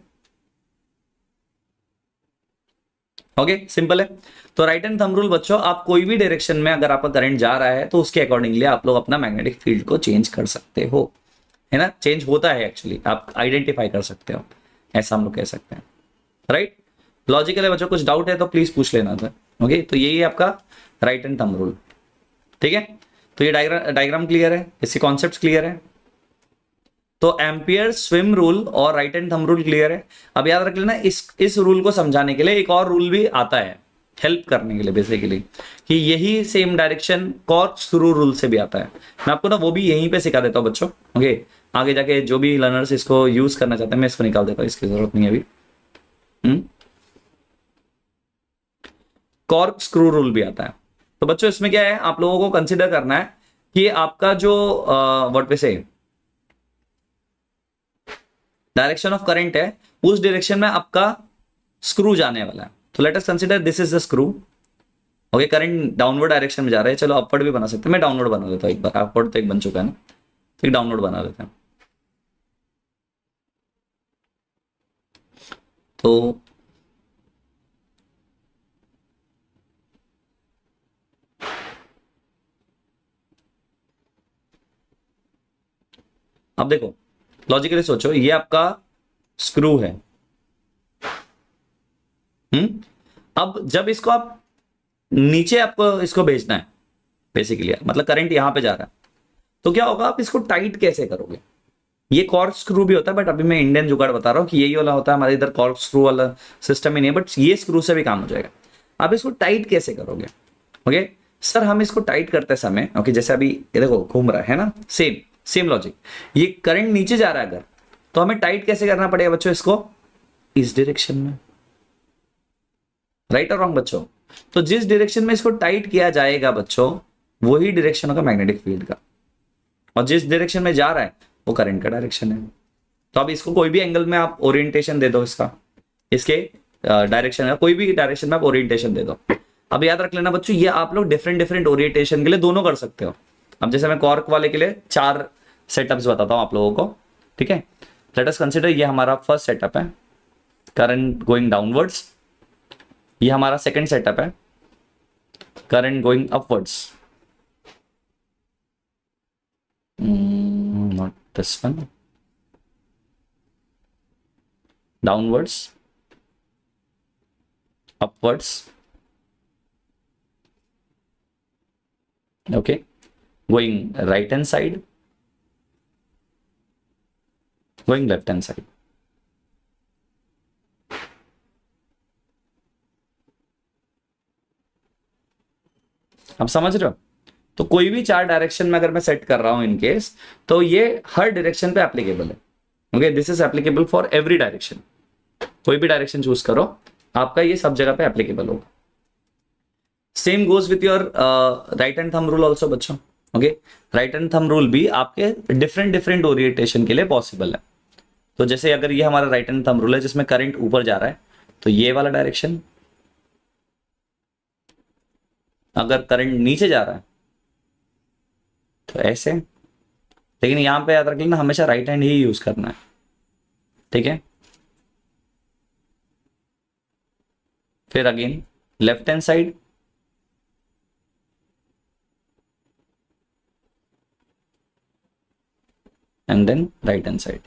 ओके, सिंपल है। तो राइट हैंड थंब रूल बच्चों, आप कोई भी डायरेक्शन में अगर आपका करंट जा रहा है तो उसके अकॉर्डिंगली आप लोग अपना मैग्नेटिक फील्ड को चेंज कर सकते हो, है ना, चेंज होता है एक्चुअली, आप आइडेंटिफाई कर सकते हो, ऐसा हम लोग कह सकते हैं, राइट। लॉजिकल है बच्चों, कुछ डाउट है तो प्लीज पूछ लेना था। ओके, तो यही है आपका राइट हैंड थंब रूल। ठीक है, तो ये डायग्राम क्लियर है, इसके कॉन्सेप्ट क्लियर है। तो एम्पियर स्विम रूल और right hand thumb rule clear है। अब याद रख लेना, इस रूल को समझाने के लिए एक और रूल भी आता है, हेल्प करने के लिए बेसिकली, कि यही सेम डायरेक्शन कॉर्कस्क्रू रूल से भी आता है। मैं आपको ना वो भी यहीं पे सिखा देता हूँ बच्चों। ओके, आगे जाके जो भी लर्नर्स इसको यूज करना चाहते हैं मैं इसको निकाल देता हूँ, इसकी जरूरत नहीं है अभी। कॉर्कस्क्रू रूल भी आता है। तो बच्चों इसमें क्या है, आप लोगों को कंसिडर करना है कि आपका जो व्हाट पे से डायरेक्शन ऑफ करंट है, उस डायरेक्शन में आपका स्क्रू जाने वाला है। तो late us consider this is the screw. Okay, current downward direction में जा रहा है, चलो अपवर्ड भी बना सकते हैं, मैं डाउनवर्ड बना देता हूँ एक बार, अपवर्ड तो एक बन चुका है ना, एक डाउनवर्ड बना देते हैं। तो अब देखो, लॉजिकली सोचो, ये आपका स्क्रू है। अब जब इसको आप नीचे आपको इसको भेजना है बेसिकली, मतलब करंट यहां पे जा रहा है, तो क्या होगा, आप इसको टाइट कैसे करोगे? ये कॉर्क स्क्रू भी होता है, बट अभी मैं इंडियन जुगाड़ बता रहा हूं कि यही वाला होता है, हमारे इधर कॉर्क स्क्रू वाला सिस्टम ही नहीं है, बट ये स्क्रू से भी काम हो जाएगा। आप इसको टाइट कैसे करोगे? ओके सर, हम इसको टाइट करते समय, ओके जैसे अभी ये देखो घूम रहा है ना, सेम सेम लॉजिक, ये करंट नीचे जा रहा है अगर, तो हमें टाइट कैसे करना पड़ेगा बच्चों इसको? इस डायरेक्शन में, राइट और रॉन्ग बच्चों? तो जिस डायरेक्शन में इसको टाइट किया जाएगा बच्चों, वही डायरेक्शन होगा मैग्नेटिक फील्ड का, और जिस डायरेक्शन में जा रहा है वो करंट का डायरेक्शन है। तो अब इसको कोई भी एंगल में आप ओरिएंटेशन दे दो, इसके डायरेक्शन है, कोई भी डायरेक्शन में आप ओरिएंटेशन दे दो। अब याद रख लेना बच्चों, ये आप लोग डिफरेंट डिफरेंट ओरिएंटेशन के लिए दोनों कर सकते हो। अब जैसे मैं कॉर्क वाले के लिए 4 सेटअप्स बताता हूं आप लोगों को, ठीक है? लेट अस कंसीडर, ये हमारा फर्स्ट सेटअप है, करंट गोइंग डाउनवर्ड्स। ये हमारा सेकंड सेटअप है, current going upwards. Not this one, downwards, upwards, okay, going right hand side, going left hand side। अब समझ रहे हो? तो कोई भी 4 डायरेक्शन में अगर मैं सेट कर रहा हूं इन केस, तो ये हर डायरेक्शन पे एप्लीकेबल है। Okay, this is applicable for every direction. कोई भी डायरेक्शन चूज करो, आपका ये सब जगह पे एप्लीकेबल होगा। Same goes with your right hand thumb rule also बच्चों। Okay, right hand thumb rule भी आपके डिफरेंट डिफरेंट ओरिएंटेशन के लिए पॉसिबल है। तो जैसे अगर ये हमारा राइट हैंड थंब रूल है जिसमें करंट ऊपर जा रहा है, तो ये वाला डायरेक्शन, अगर करंट नीचे जा रहा है तो ऐसे। लेकिन यहां पे याद रख लेना, हमेशा राइट हैंड ही यूज करना है, ठीक है? फिर again left hand side, and then right hand side,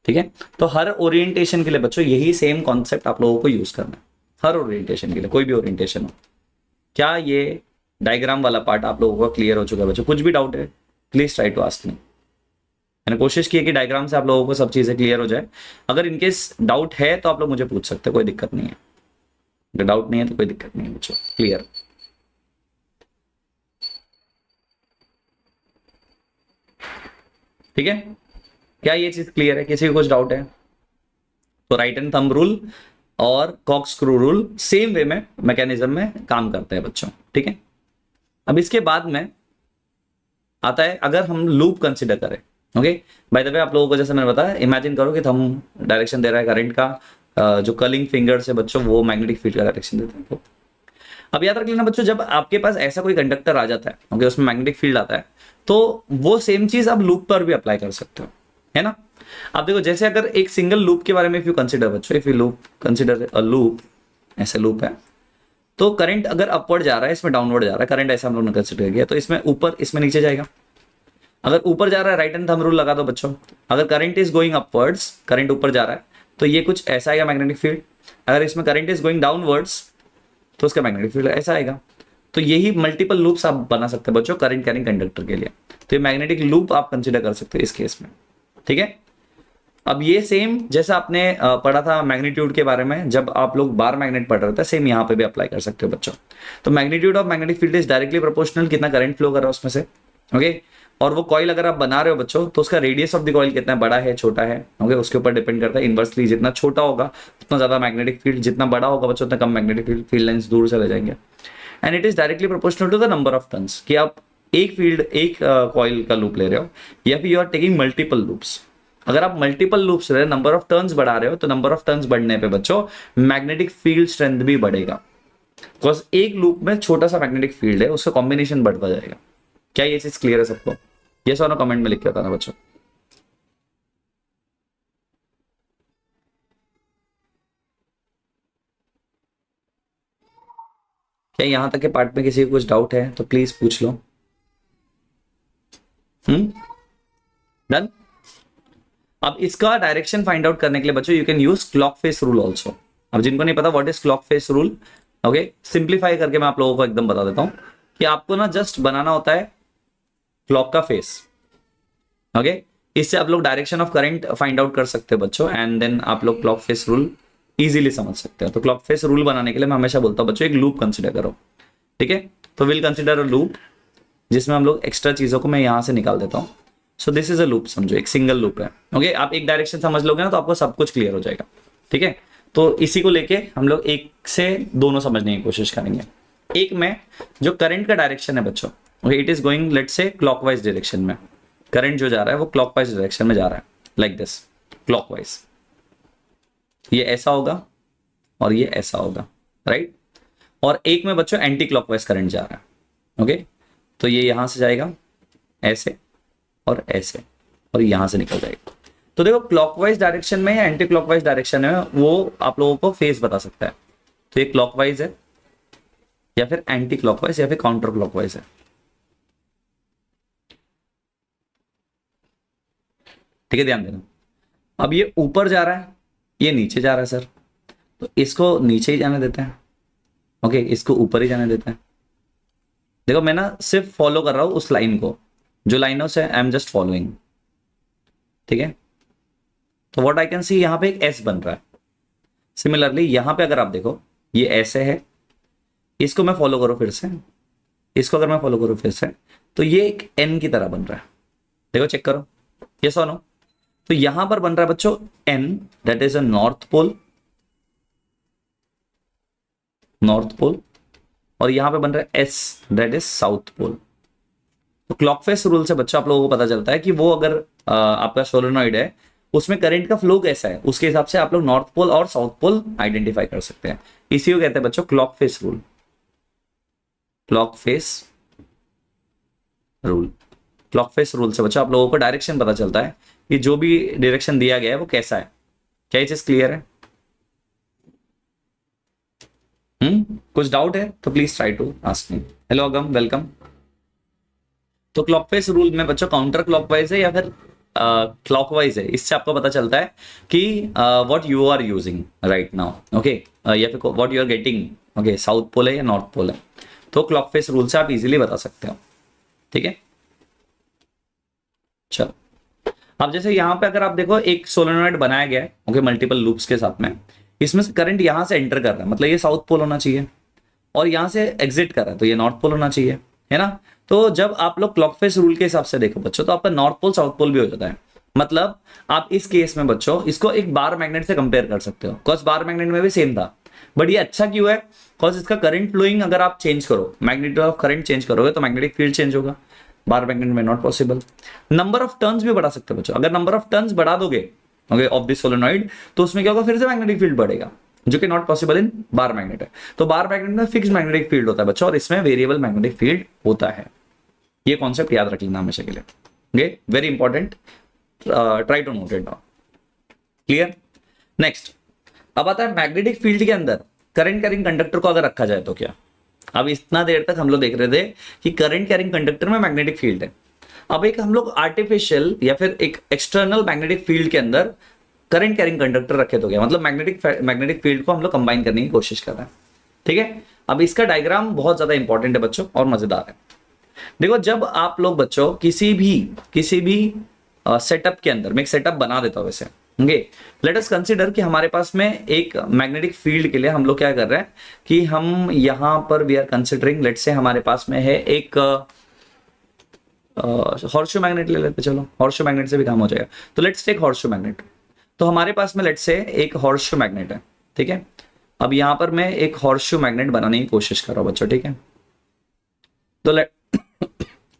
ठीक है? तो हर ओरिएंटेशन के लिए बच्चों यही सेम कॉन्सेप्ट आप लोगों को यूज करना है, हर ओरिएंटेशन के लिए, कोई भी ओरिएंटेशन हो। क्या ये डायग्राम वाला पार्ट आप लोगों को क्लियर हो चुका है बच्चों? कुछ भी डाउट है please try to ask me. मैंने कोशिश की है कि डायग्राम से आप लोगों को सब चीजें क्लियर हो जाए। अगर इनकेस डाउट है तो आप लोग मुझे पूछ सकते हैं, कोई दिक्कत नहीं है। अगर डाउट नहीं है तो कोई दिक्कत नहीं है बच्चों, क्लियर? ठीक है, क्या ये चीज क्लियर है? किसी को कुछ डाउट है तो राइट हैंड थंब रूल और cork screw rule same way में मैकेनिज्म में काम करते हैं बच्चों, ठीक है? अब इसके बाद में आता है अगर हम लूप कंसिडर करें। ओके, बाय द वे आप लोगों को जैसे मैंने बताया, इमेजिन करो कि हम डायरेक्शन दे रहा है करंट का, जो कर्लिंग फिंगर से बच्चों वो मैग्नेटिक फील्ड का डायरेक्शन देते हैं। तो अब याद रख लेना बच्चों, जब आपके पास ऐसा कोई कंडक्टर आ जाता है, ओके, उसमें मैग्नेटिक फील्ड आता है, तो वो सेम चीज आप लूप पर भी अप्लाई कर सकते हो, है ना? आप देखो, जैसे अगर एक सिंगल लूप के बारे में इफ यू कंसिडर बच्चों, if you loop consider a loop, ऐसे लूप है, तो करंट अगर अपवर्ड जा रहा है, इसमें डाउनवर्ड जा रहा है, करंट ऐसा हम लोग ने कंसिडर किया, तो इसमें ऊपर, इसमें नीचे जाएगा। अगर ऊपर जा रहा है, राइट हैंड थंब रूल लगा दो बच्चों, अगर current is going upwards, current ऊपर जा रहा है, तो ये कुछ ऐसा आएगा मैग्नेटिक फील्ड। अगर इसमें करंट इज गोइंग डाउनवर्ड्स, तो उसका मैग्नेटिक फील्ड ऐसा आएगा। तो यही मल्टीपल लूप्स आप बना सकते हैं बच्चों करंट कैरिंग कंडक्टर के लिए। तो ये मैग्नेटिक लूप आप कंसिडर कर सकते हो इस केस में, ठीक है? अब ये सेम जैसा आपने पढ़ा था मैग्नीट्यूड के बारे में, जब आप लोग बार मैग्नेट पढ़ रहे थे, सेम यहाँ पे भी अप्लाई कर सकते हो बच्चों। तो magnitude of magnetic field is directly proportional, कितना करंट फ्लो कर रहा है उसमें से, ओके? और वो कॉइल अगर आप बना रहे हो बच्चों, तो उसका रेडियस ऑफ द कॉइल कितना बड़ा है, छोटा है, ओके, उसके ऊपर डिपेंड करता है। इनवर्सली जितना छोटा होगा उतना ज्यादा मैग्नेटिक फील्ड, जितना बड़ा होगा बच्चों उतना कम मैग्नेटिक फील्ड लाइंस दूर चले जाएंगे। And it is directly proportional to the number of turns, कि आप एक फील्ड, एक कॉइल का लूप ले रहे हो, या फिर you are taking multiple loops. अगर आप मल्टीपल लूप्स रहे, नंबर ऑफ टर्न्स बढ़ा रहे हो, तो नंबर ऑफ टर्न्स बढ़ने पे बच्चों मैग्नेटिक फील्ड स्ट्रेंथ भी बढ़ेगा, बिकॉज एक लूप में छोटा सा मैग्नेटिक फील्ड है, उसका कॉम्बिनेशन बढ़ता जाएगा। क्या ये चीज क्लियर है सबको? ये सो कमेंट में लिख के बताना बच्चों। क्या यहां तक के पार्ट में किसी को कुछ डाउट है तो प्लीज पूछ लो। डन। अब इसका डायरेक्शन फाइंड आउट करने के लिए बच्चों you can use clock face rule also. अब जिनको नहीं पता what is clock face rule, okay, simplify करके मैं आप लोगों को एकदम बता देता हूं कि आपको ना जस्ट बनाना होता है क्लॉक का फेस, ओके। इससे आप लोग direction of current find out कर सकते हो बच्चों, एंड देन आप लोग क्लॉक फेस रूल इजीली समझ सकते हो। तो क्लॉक फेस रूल बनाने के लिए मैं हमेशा बोलता हूं बच्चों एक लूप कंसिडर करो, ठीक है। तो विल कंसिडर अ लूप जिसमें हम लोग एक्स्ट्रा चीजों को मैं यहां से निकाल देता हूं। So this is a loop, समझो एक सिंगल लूप है, ओके। आप एक डायरेक्शन समझ लोगे ना तो आपको सब कुछ क्लियर हो जाएगा, ठीक है। तो इसी को लेके हम लोग एक से दोनों समझने की कोशिश करेंगे। एक में जो करंट का डायरेक्शन है बच्चों, okay, it is going let's say clockwise direction में। करंट जो जा रहा है वो क्लॉकवाइज डायरेक्शन में जा रहा है, लाइक दिस, क्लॉकवाइज। ये ऐसा होगा और ये ऐसा होगा, राइट। और एक में बच्चों एंटी क्लॉकवाइज करंट जा रहा है, ओके। तो ये यहां से जाएगा ऐसे और ऐसे, और यहां से निकल जाएगा। तो देखो क्लॉकवाइज डायरेक्शन में या एंटी क्लॉकवाइज डायरेक्शन में वो आप लोगों को फेस बता सकता है। तो ये क्लॉकवाइज है या फिर एंटी क्लॉकवाइज या फिर काउंटर क्लॉकवाइज है, ठीक है, ध्यान देना। अब ये ऊपर जा रहा है, ये नीचे जा रहा है सर, तो इसको नीचे ही जाने देते हैं, ओके, इसको ऊपर ही जाने देते हैं। देखो मैं ना सिर्फ फॉलो कर रहा हूं उस लाइन को, जो लाइनों से आई एम जस्ट फॉलोइंग, ठीक है। तो व्हाट आई कैन सी, यहां पे एक एस बन रहा है। सिमिलरली यहां पे अगर आप देखो ये ऐसे है, इसको मैं फॉलो करूं फिर से, इसको अगर मैं फॉलो करूं फिर से, तो ये एक एन की तरह बन रहा है। देखो चेक करो, ये सुनो। तो यहां पर बन रहा है बच्चों N, that is a north pole, north pole, और यहां पे बन रहा है S, that is south pole. तो क्लॉक फेस रूल से बच्चों आप लोगों को पता चलता है कि वो अगर आपका सोलेनॉइड है उसमें करंट का फ्लो कैसा है, उसके हिसाब से आप लोग नॉर्थ पोल और साउथ पोल आइडेंटिफाई कर सकते हैं। इसी को कहते हैं बच्चों clock face rule, clock face rule. Clock face rule से बच्चों आप लोगों को डायरेक्शन पता चलता है कि जो भी डायरेक्शन दिया गया है वो कैसा है। क्या ये चीज क्लियर है? कुछ डाउट है तो please try to ask me. Hello Agam, welcome. तो क्लॉक फेस रूल में बच्चों काउंटर क्लॉकवाइज है या फिर क्लॉकवाइज है, इससे आपको पता चलता है कि what you are using right now, okay, या फिर what you are getting, okay, south pole है या नॉर्थ पोल है। तो क्लॉक फेस रूल से आप इजीली बता सकते हो, ठीक है। चलो अब जैसे यहां पे अगर आप देखो एक सोलेनॉइड बनाया गया है, ओके, मल्टीपल लूप्स के साथ में, इसमें से करंट यहां से एंटर कर रहा है, मतलब ये साउथ पोल होना चाहिए, और यहां से एग्जिट कर रहा है तो ये नॉर्थ पोल होना चाहिए, है ना। तो जब आप लोग क्लॉक फेस रूल के हिसाब से देखो बच्चों, तो आपका नॉर्थ पोल साउथ पोल भी हो जाता है। मतलब आप इस केस में बच्चों इसको एक बार मैग्नेट से कंपेयर कर सकते हो, बिकॉज बार मैग्नेट में भी सेम था। बट ये अच्छा क्यों है? बिकॉज इसका करंट फ्लोइंग अगर आप चेंज करो, मैग्नेटिक ऑफ करंट चेंज करोगे तो मैग्नेटिक फील्ड चेंज होगा। बार मैग्नेट में not possible. Number of turns भी बढ़ा सकते हो बच्चों, अगर नंबर ऑफ टर्न्स बढ़ा दोगे ओके ऑफ दिस सोलेनॉइड, तो उसमें क्या होगा, फिर से मैग्नेटिक फील्ड बढ़ेगा, जो कि not possible in bar magnet है। तो बार मैग्नेट में फिक्स मैग्नेटिक फील्ड होता है बच्चों, और इसमें वेरिएबल मैग्नेटिक फील्ड होता है। ये कॉन्सेप्ट याद रख लेना हमेशा के लिए, okay, very important, try to note it down. Clear? Next अब आता है मैग्नेटिक फील्ड के अंदर करंट कैरिंग कंडक्टर को अगर रखा जाए तो क्या। अब इतना देर तक हम लोग देख रहे थे कि करंट कैरिंग कंडक्टर में मैग्नेटिक फील्ड है। अब एक हम लोग आर्टिफिशियल या फिर एक एक्सटर्नल मैग्नेटिक फील्ड के अंदर करंट कैरिंग कंडक्टर रखे तो क्या, मतलब मैग्नेटिक फील्ड को हम लोग कंबाइन करने की कोशिश कर रहे हैं, ठीक है। अब इसका डायग्राम बहुत ज्यादा इंपॉर्टेंट है बच्चों और मजेदार है। देखो जब आप लोग बच्चों किसी भी सेटअप के अंदर, मैं एक सेटअप बना देता हूं वैसे, ओके, लेट अस कंसीडर कि हमारे पास में एक मैग्नेटिक फील्ड के लिए हम लोग क्या कर रहे हैं कि हम यहां पर वी आर कंसिडरिंग, लेट से हमारे पास में है एक हॉर्सशू मैग्नेट ले लेते, चलो हॉर्सशू मैग्नेट से भी काम हो जाएगा। तो लेट्स टेक हॉर्सशू मैग्नेट। तो हमारे पास में लेट से एक हॉर्सशू मैग्नेट है, ठीक है। अब यहां पर मैं एक हॉर्सशू मैग्नेट बनाने की कोशिश कर रहा हूं बच्चों, ठीक है। तो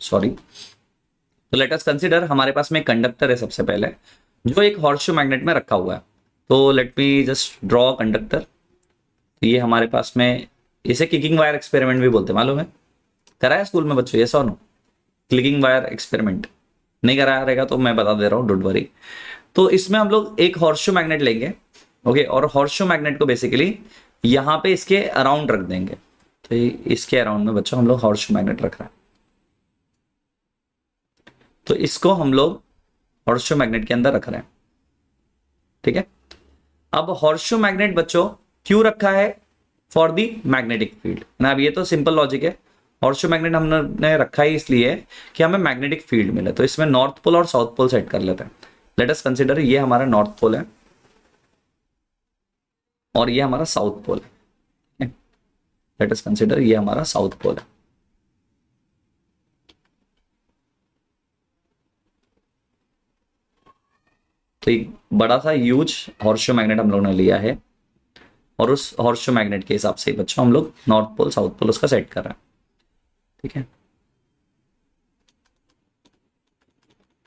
सॉरी। तो लेट अस कंसीडर हमारे पास में कंडक्टर है सबसे पहले, जो एक हॉर्सशू मैग्नेट में रखा हुआ है। तो let me just draw conductor. तो ये हमारे पास में, इसे किकिंग वायर एक्सपेरिमेंट भी बोलते हैं, मालूम है? कराया स्कूल में बच्चों, ये so no? Clicking wire experiment नहीं कराया रहेगा तो मैं बता दे रहा हूँ, डोंट वरी। तो इसमें हम लोग एक हॉर्सशू मैग्नेट लेंगे, ओके, और हॉर्सशू मैग्नेट को बेसिकली यहाँ पे इसके अराउंड रख देंगे। तो इसके अराउंड में बच्चों हम लोग हॉर्सशू मैग्नेट रख रहे हैं। तो इसको हम लोग हॉर्सशू मैग्नेट के अंदर रख रहे हैं, ठीक है। अब हॉर्सशू मैग्नेट बच्चों क्यों रखा है? फॉर दी मैग्नेटिक फील्ड ना। अब ये तो सिंपल लॉजिक है, हॉर्सशू मैग्नेट हमने रखा ही इसलिए कि हमें मैग्नेटिक फील्ड मिले। तो इसमें नॉर्थ पोल और साउथ पोल सेट कर लेते हैं। लेट अस कंसीडर ये हमारा नॉर्थ पोल है और ये हमारा साउथ पोल है। लेट अस कंसीडर ये हमारा साउथ पोल है। तो एक बड़ा सा ह्यूज हॉर्सशू मैग्नेट हम लोग ने लिया है और उस हॉर्सशू मैग्नेट के हिसाब से बच्चों हम लोग नॉर्थ पोल साउथ पोल उसका सेट कर रहे हैं, ठीक है।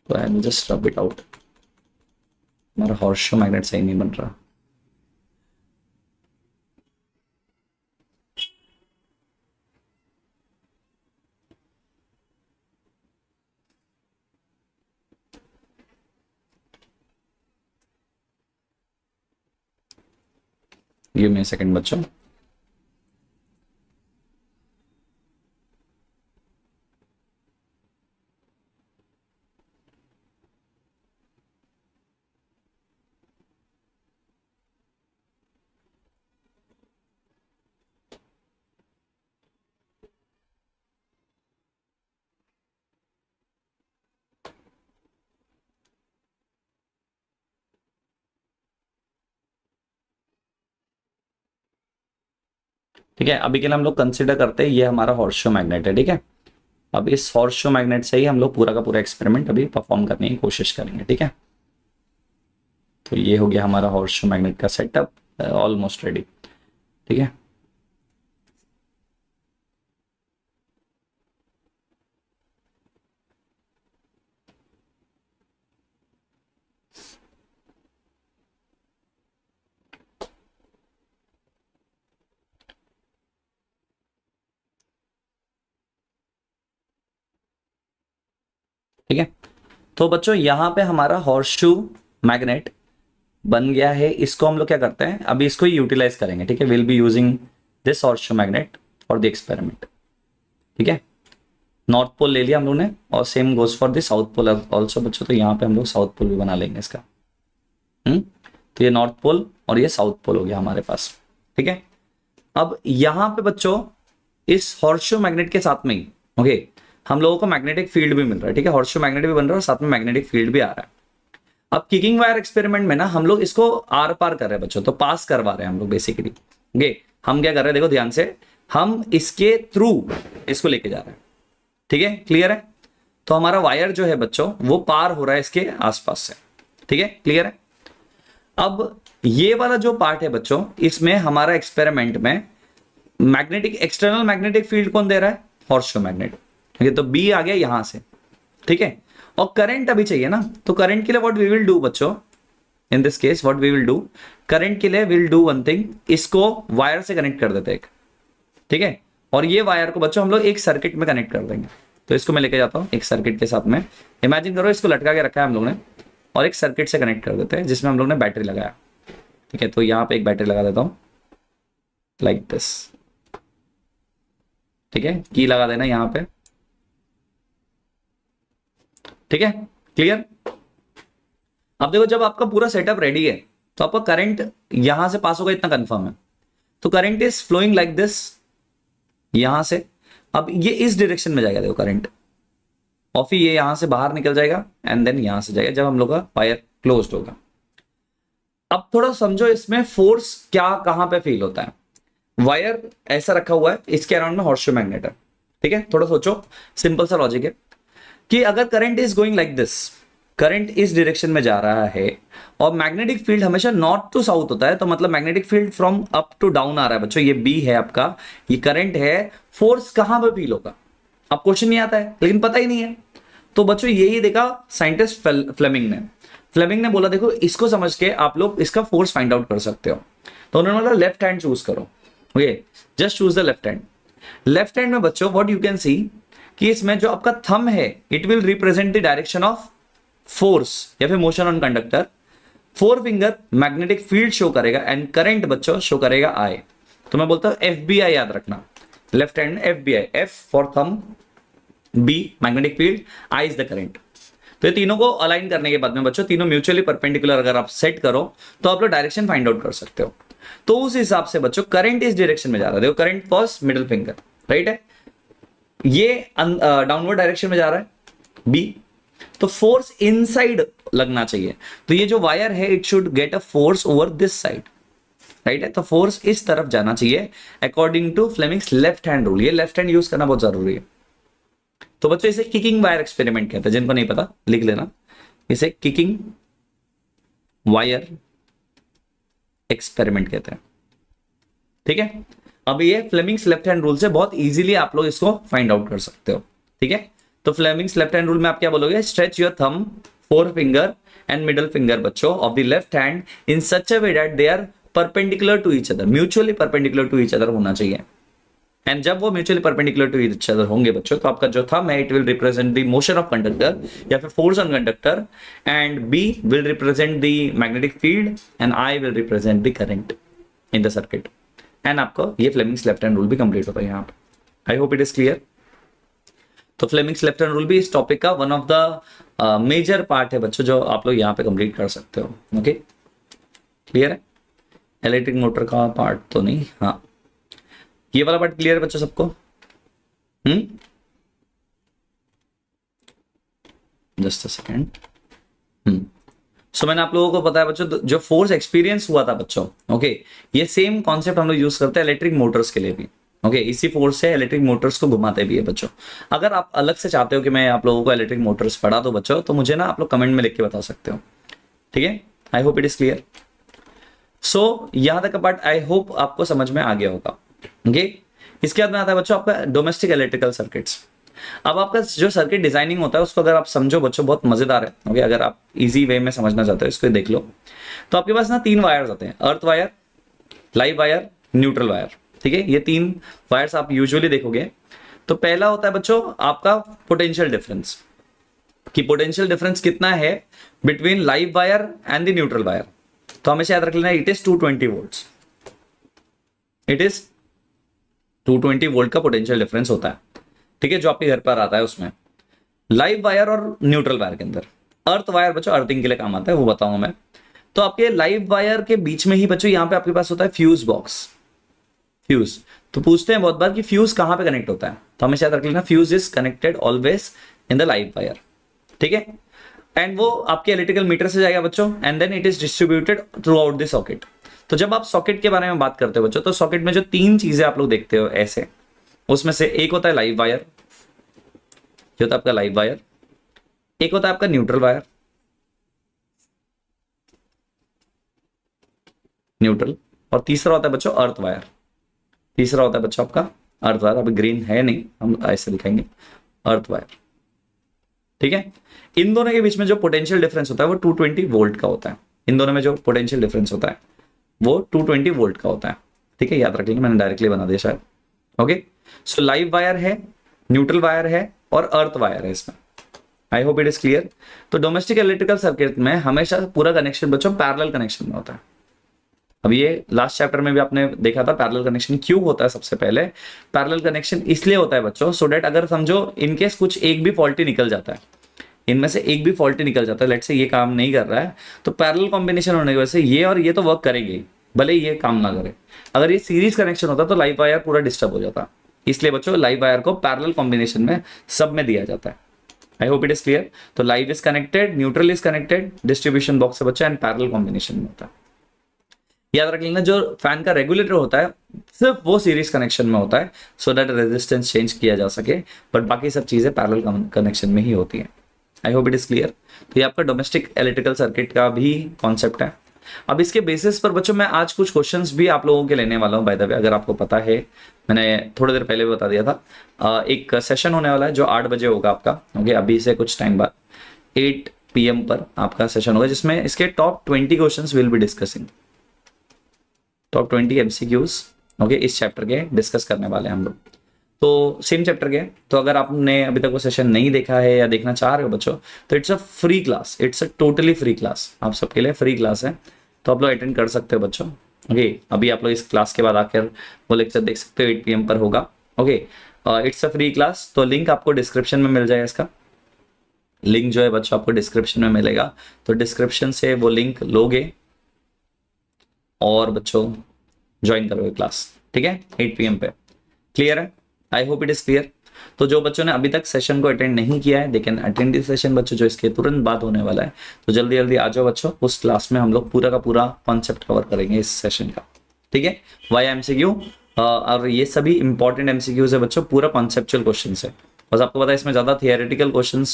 तो I am just rub it out. हमारा हॉर्सशू मैग्नेट सही नहीं बन रहा। गिव मी अ सेकंड बच्चों। ठीक है, अभी के लिए हम लोग कंसिडर करते हैं ये हमारा हॉर्सशू मैग्नेट है, ठीक है। अब इस हॉर्सशू मैग्नेट से ही हम लोग पूरा का पूरा एक्सपेरिमेंट अभी परफॉर्म करने की कोशिश करेंगे, ठीक है। तो ये हो गया हमारा हॉर्सशू मैग्नेट का सेटअप, ऑलमोस्ट रेडी, ठीक है। ठीक है, तो बच्चों यहाँ पे हमारा हॉर्सशू मैग्नेट बन गया है। इसको हम लोग क्या करते हैं, अभी इसको यूटिलाइज करेंगे, ठीक है। Will be using this horseshoe magnet for the experiment, ठीक है। नॉर्थ पोल ले लिया हम लोग ने और same goes for the south pole also बच्चों। तो यहाँ पे हम लोग साउथ पोल भी बना लेंगे इसका। तो ये नॉर्थ पोल और ये साउथ पोल हो गया हमारे पास, ठीक है। अब यहाँ पे बच्चों इस हॉर्सशू मैग्नेट के साथ में ही, ओके, हम लोगों को मैग्नेटिक फील्ड भी मिल रहा है, ठीक है। हॉर्सशू मैग्नेट भी बन रहा है और साथ में मैग्नेटिक फील्ड भी आ रहा है। अब किकिंग वायर एक्सपेरिमेंट में ना हम लोग इसको आर पार कर रहे हैं बच्चों, तो पास करवा रहे हैं हम लोग बेसिकली। ओके, हम क्या कर रहे हैं, देखो ध्यान से, हम इसके थ्रू इसको लेके जा रहे हैं, ठीक है, क्लियर है। तो हमारा वायर जो है बच्चों वो पार हो रहा है इसके आसपास से, ठीक है, क्लियर है। अब ये वाला जो पार्ट है बच्चों, इसमें हमारा एक्सपेरिमेंट में मैग्नेटिक, एक्सटर्नल मैग्नेटिक फील्ड कौन दे रहा है? हॉर्सशू मैग्नेट, ठीक है। तो बी आ गया यहां से, ठीक है। और करंट अभी चाहिए ना, तो करंट के लिए व्हाट वी विल डू बच्चों, in this case what we will do, current के लिए विल डू वन थिंग, इसको वायर से कनेक्ट कर देते हैं एक, ठीक है। और ये वायर को बच्चों हम लोग एक सर्किट में कनेक्ट कर देंगे। तो इसको मैं लेके जाता हूं एक सर्किट के साथ में। इमेजिन करो इसको लटका के रखा है हम लोग ने और एक सर्किट से कनेक्ट कर देते हैं जिसमें हम लोग ने बैटरी लगाया, ठीक है। तो यहाँ पे एक बैटरी लगा देता हूं लाइक दिस, ठीक है। की लगा देना यहाँ पे, ठीक है, क्लियर। अब देखो जब आपका पूरा सेटअप रेडी है तो आपका करंट यहां से पास होगा, इतना कंफर्म है। तो current is flowing like this यहां से। अब ये इस डायरेक्शन में जाएगा देखो करंट, और फिर ये यहां से बाहर निकल जाएगा एंड देन यहां से जाएगा जब हम लोग का वायर क्लोज्ड होगा। अब थोड़ा समझो इसमें फोर्स क्या कहां पे फील होता है। वायर ऐसा रखा हुआ है, इसके अराउंड में हॉर्सशू मैग्नेट है, ठीक है। थोड़ा सोचो, सिंपल सा लॉजिक है कि अगर current is going like this, current इस डायरेक्शन में जा रहा है और मैग्नेटिक फील्ड हमेशा नॉर्थ टू साउथ होता है, तो मतलब magnetic field from up to down आ रहा है बच्चों। ये बी है आपका, ये करंट है, फोर्स कहां पे फील होगा? अब क्वेश्चन नहीं आता है लेकिन पता ही नहीं है। तो बच्चों यही देखा साइंटिस्ट फ्लेमिंग ने बोला देखो इसको समझ के आप लोग इसका फोर्स फाइंड आउट कर सकते हो। तो उन्होंने बोला लेफ्ट हैंड चूज करो। Okay, just choose the left hand. Left hand में बच्चों व्हाट यू कैन सी कि इसमें जो आपका थंब है it will represent the direction of force या फिर motion on conductor. Four finger magnetic field show करेगा एंड करंट बच्चों शो करेगा आई। तो मैं बोलता हूं FBI याद रखना, लेफ्ट हैंड में FBI, F for thumb, B magnetic field, I is the current. तो ये तीनों को अलाइन करने के बाद में बच्चों तीनों म्यूचुअली परपेंडिकुलर अगर आप सेट करो तो आप लोग डायरेक्शन फाइंड आउट कर सकते हो। तो उस हिसाब से बच्चों करंट इस डायरेक्शन में जा रहा है, देखो current was middle finger, right है, ये डाउनवर्ड डायरेक्शन में जा रहा है B। तो फोर्स इनसाइड लगना चाहिए, तो ये जो वायर है it should get a force over this side, right है। तो फोर्स इस तरफ जाना चाहिए according to Fleming's left hand rule. ये लेफ्ट हैंड यूज करना बहुत जरूरी है। तो बच्चों इसे किकिंग वायर एक्सपेरिमेंट कहते हैं, जिनको नहीं पता लिख लेना, इसे किकिंग वायर एक्सपेरिमेंट कहते हैं, ठीक है। अब ये फ्लेमिंग्स लेफ्ट हैंड रूल से बहुत इजीली आप लोग इसको फाइंड आउट कर सकते हो, ठीक है। तो फ्लेमिंग्स लेफ्ट हैंड रूल में आप क्या बोलोगे, stretch your thumb, four finger and middle finger बच्चों of the left hand in such a way that they are perpendicular to each other, mutually perpendicular to each other होना चाहिए। And जब वो mutually perpendicular to each other होंगे बच्चों तो आपका जो थंब है it will represent the motion of conductor या फिर force on conductor, and B will represent the magnetic field and I will represent the current in the circuit. And आपको ये फ्लेमिंग्स लेफ्ट हैंड रूल भी complete होता है यहाँ पे। I hope it is clear. तो फ्लेमिंग्स लेफ्ट हैंड रूल भी इस टॉपिक का one of the major part है बच्चों, जो आप लोग यहाँ पे कंप्लीट कर सकते हो। ओके, क्लियर है। इलेक्ट्रिक मोटर का पार्ट तो नहीं, हाँ ये वाला पार्ट क्लियर है बच्चों सबको। Just a second. सो मैंने आप लोगों को पता है बच्चों जो फोर्स एक्सपीरियंस हुआ था बच्चों, ओके ये सेम कॉन्सेप्ट हम लोग यूज करते हैं इलेक्ट्रिक मोटर्स के लिए भी। ओके, इसी फोर्स से इलेक्ट्रिक मोटर्स को घुमाते भी है बच्चों। अगर आप अलग से चाहते हो कि मैं आप लोगों को इलेक्ट्रिक मोटर्स पढ़ा दो बच्चों, तो मुझे ना आप लोग कमेंट में लिख के बता सकते हो, ठीक है। I hope it is clear. So यहां तक का पार्ट आई होप आपको समझ में आ गया होगा। ओके, इसके बाद में आता है बच्चों आपका डोमेस्टिक इलेक्ट्रिकल सर्किट्स। अब आपका जो सर्किट डिजाइनिंग होता है उसको अगर आप समझो बच्चों बहुत मजेदार है। ओके, अगर आप इजी वे में समझना चाहते हो इसको देख लो। तो आपके पास ना 3 वायर्स आते हैं, earth wire, live wire, neutral wire, ठीक है। ये 3 वायर्स आप यूजुअली देखोगे। तो पहला होता है बच्चों आपका पोटेंशियल डिफरेंस, कि पोटेंशियल डिफरेंस कितना है between live wire and the neutral wire. तो हमेशा याद रख लेना it is 220 volts, it is 220 volt का पोटेंशियल डिफरेंस होता है, ठीक है, जो आपके घर पर आता है उसमें लाइव वायर और न्यूट्रल वायर के अंदर। अर्थ वायर बच्चों अर्थिंग के लिए काम आता है, वो बताऊंगा मैं। तो आपके लाइव वायर के बीच में ही बच्चों यहाँ पे आपके पास होता है फ्यूज बॉक्स, फ्यूज। तो पूछते हैं बहुत बार कि फ्यूज कहां पे कनेक्ट होता है, तो हमें याद रख लेना fuse is connected always in the live wire, ठीक है। एंड वो आपके इलेक्ट्रिकल मीटर से जाएगा बच्चों, and then it is distributed throughout the socket. तो जब आप सॉकेट के बारे में बात करते हो बच्चों, तो सॉकेट में जो 3 चीजें आप लोग देखते हो ऐसे, उसमें से एक होता है लाइव वायर, ये होता है आपका लाइव वायर, एक होता है आपका न्यूट्रल वायर, न्यूट्रल, और तीसरा होता है बच्चों अर्थ वायर। तीसरा होता है बच्चों आपका अर्थ वायर, अभी ग्रीन है नहीं, हम ऐसे दिखाएंगे, अर्थ वायर, ठीक है। इन दोनों के बीच में जो पोटेंशियल डिफरेंस होता है वो 220 वोल्ट का होता है। इन दोनों में जो पोटेंशियल डिफरेंस होता है वो 220 वोल्ट का होता है, ठीक है, याद रख लेंगे, मैंने डायरेक्टली बना दिया शायद। ओके, सो लाइव वायर है, न्यूट्रल वायर है और अर्थ वायर है इसमें। आई होप इट इज क्लियर। तो डोमेस्टिक इलेक्ट्रिकल सर्किट में हमेशा पूरा कनेक्शन बच्चों पैरेलल कनेक्शन में होता है। अब ये लास्ट चैप्टर में भी आपने देखा था पैरेलल कनेक्शन क्यों होता है। सबसे पहले पैरेलल कनेक्शन इसलिए होता है बच्चों, सो डेट अगर समझो इनकेस कुछ एक भी फॉल्टी निकल जाता है, इनमें से एक भी फॉल्टी निकल जाता है, लेट्स से ये काम नहीं कर रहा है, तो पैरेलल कॉम्बिनेशन होने की वजह से ये और ये तो वर्क करेंगे भले ये काम ना करे। अगर ये सीरीज कनेक्शन होता तो लाइव वायर पूरा डिस्टर्ब हो जाता, इसलिए बच्चों लाइव वायर को पैरेलल कॉम्बिनेशन में सब में दिया जाता है। I hope it is clear. तो live is connected, neutral is connected, distribution box है बच्चा, एंड पैरेलल कॉम्बिनेशन में होता है। याद रख लेना जो फैन का रेगुलेटर होता है सिर्फ वो सीरीज कनेक्शन में होता है, सो दैट रेजिस्टेंस चेंज किया जा सके, बट बाकी सब चीजें पैरेलल कनेक्शन में ही होती है। I hope it is clear. तो ये आपका डोमेस्टिक इलेक्ट्रिकल सर्किट का भी कॉन्सेप्ट है। अब इसके बेसिस पर बच्चों मैं आज कुछ क्वेश्चंस भी आप लोगों के लेने वाला हूँ। बाय द वे, अगर आपको पता है, मैंने थोड़ी देर पहले भी बता दिया था, एक सेशन होने वाला है जो 8 बजे होगा आपका। ओके, अभी से कुछ टाइम बाद 8 PM पर आपका सेशन होगा, जिसमें इसके top 20 questions will be discussing, top 20 MCQs okay इस चैप्टर के डिस्कस करने वाले हैं हम लोग। तो सेम चैप्टर के, तो अगर आपने अभी तक वो सेशन नहीं देखा है या देखना चाह रहे हो बच्चों, तो it's a free class, it's a totally free class, आप सबके लिए फ्री क्लास है, तो आप लोग अटेंड कर सकते हो बच्चों। ओके, अभी आप लोग इस क्लास के बाद आकर वो लेक्चर देख सकते हो, 8 PM पर होगा। Okay, it's a free class, तो लिंक आपको डिस्क्रिप्शन में मिल जाएगा। इसका लिंक जो है बच्चों आपको डिस्क्रिप्शन में मिलेगा, तो डिस्क्रिप्शन से वो लिंक लोगे और बच्चों ज्वाइन करोगे क्लास, ठीक है, 8 PM पे। क्लियर है? I hope it is clear. तो जो बच्चों ने अभी तक सेशन को अटेंड नहीं किया है, they can attend this session बच्चों, जो इसके तुरंत बाद होने वाला है। तो जल्दी जल्दी आ जाओ बच्चों, उस क्लास में हम लोग पूरा का पूरा कॉन्सेप्ट कवर करेंगे इस सेशन का, ठीक है। वाई MCQ, और ये सभी इंपॉर्टेंट MCQs है बच्चों, पूरा कॉन्सेप्चुअल क्वेश्चन है। बस आपको पता है इसमें ज्यादा थियोरेटिकल क्वेश्चन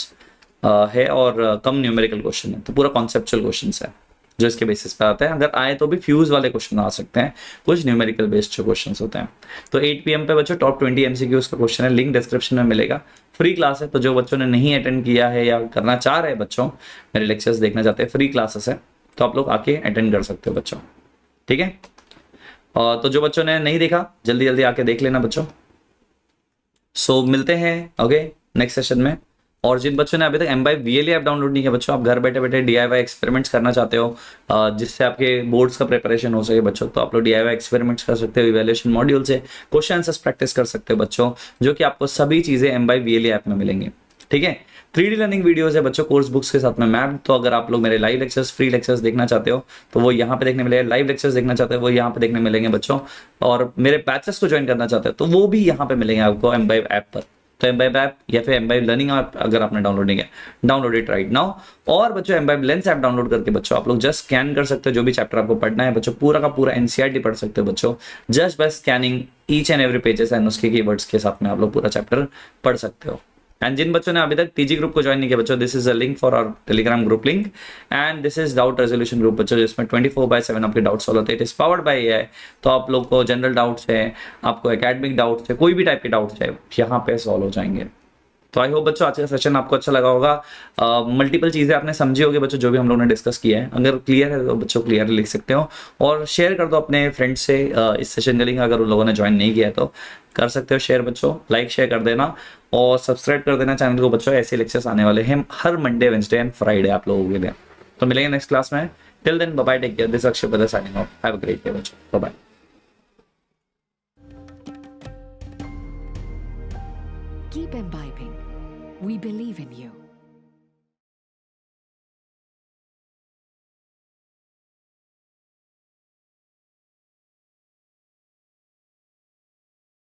है और कम न्यूमेरिकल क्वेश्चन है, तो पूरा कॉन्सेप्चुअल क्वेश्चन है जो इसके बेसिस पे आता है। अगर आए तो भी फ्यूज वाले क्वेश्चन आ सकते हैं, कुछ न्यूमेरिकल बेस्ड जो क्वेश्चंस होते हैं। तो 8 PM पे बच्चों टॉप 20 MCQs का क्वेश्चन है, लिंक डिस्क्रिप्शन में मिलेगा। फ्री क्लास है, तो जो बच्चों ने नहीं अटेंड किया है या करना चाह रहे हैं बच्चों, मेरे लेक्चर्स देखना चाहते हैं, फ्री क्लासेस है, तो आप लोग आके अटेंड कर सकते हो बच्चों, ठीक है। और तो जो बच्चों ने नहीं देखा, जल्दी जल्दी आके देख लेना बच्चों। सो मिलते हैं ओके नेक्स्ट सेशन में। और जिन बच्चों ने अभी तक MBIBLE ऐप डाउनलोड नहीं किया बच्चों, आप घर बैठे बैठे DIY एक्सपेरिमेंट्स करना चाहते हो, जिससे आपके बोर्ड्स का प्रिपरेशन हो सके बच्चों, तो आप लोग DIY एक्सपेरिमेंट्स कर सकते हो, इवैल्यूएशन मॉड्यूल से क्वेश्चन आंसर्स प्रैक्टिस कर सकते हो बच्चों, जो कि आपको सभी चीजें MBIBLE ऐप में मिलेंगी, ठीक है। 3D लर्निंग वीडियोस है बच्चों, कोर्स बुक्स के साथ में मैप। तो अगर आप लोग मेरे लाइव लेक्चर्स, फ्री लेक्चर्स देखना चाहते हो तो वो यहाँ पे देखने मिलेंगे, लाइव लेक्चर्स देखना चाहते हो वो यहाँ पे देखने मिलेंगे बच्चों, और मेरे बैचेस को ज्वाइन करना चाहते हो तो वो भी यहाँ पे मिलेंगे आपको MBIB ऐप पर। तो MBIB ऐप या फिर MBIB लर्निंग ऐप अगर आपने डाउनलोड नहीं किया, डाउनलोड इट राइट नाउ। और बच्चों MBIB लेंस ऐप डाउनलोड करके बच्चों आप लोग जस्ट स्कैन कर सकते हो, जो भी चैप्टर आपको पढ़ना है बच्चों, पूरा का पूरा NCERT पढ़ सकते हो बच्चों, just bye scanning each and every pages and उसके कीवर्ड्स के साथ में आप लोग पूरा चैप्टर पढ़ सकते हो। एंड जिन बच्चों ने अभी तक TG ग्रुप को ज्वाइन नहीं किया बच्चों, this is a link for our Telegram group link, and this is doubt resolution group बच्चों, जिसमें 24/7 आपके डाउट सॉल्व होते हैं। It is powered by AI, तो आप लोग को जनरल डाउट्स है, आपको एकेडमिक डाउट्स है, कोई भी टाइप के डाउट्स है, यहाँ पे सॉल्व हो जाएंगे। तो आई होप बच्चों आज का सेशन आपको अच्छा लगा होगा, मल्टीपल चीजें आपने समझी होगी बच्चों, जो भी हम लोगों ने डिस्कस किया है। अगर क्लियर है तो बच्चों क्लियर लिख सकते हो, और शेयर कर दो अपने फ्रेंड्स से इस सेशन का लिंक, अगर उन लोगों ने ज्वाइन नहीं किया है तो कर सकते हो शेयर बच्चों, लाइक शेयर कर देना और सब्सक्राइब कर देना चैनल को बच्चों। ऐसे लेक्चर्स आने वाले हैं हर मंडे, वेंसडे एंड फ्राइडे आप लोगों के लिए। तो मिलेंगे नेक्स्ट क्लास में, till then bye bye, take care, this Akshay brother signing off, have a great day बच्चों, bye bye. Keep imbibing. We believe in you.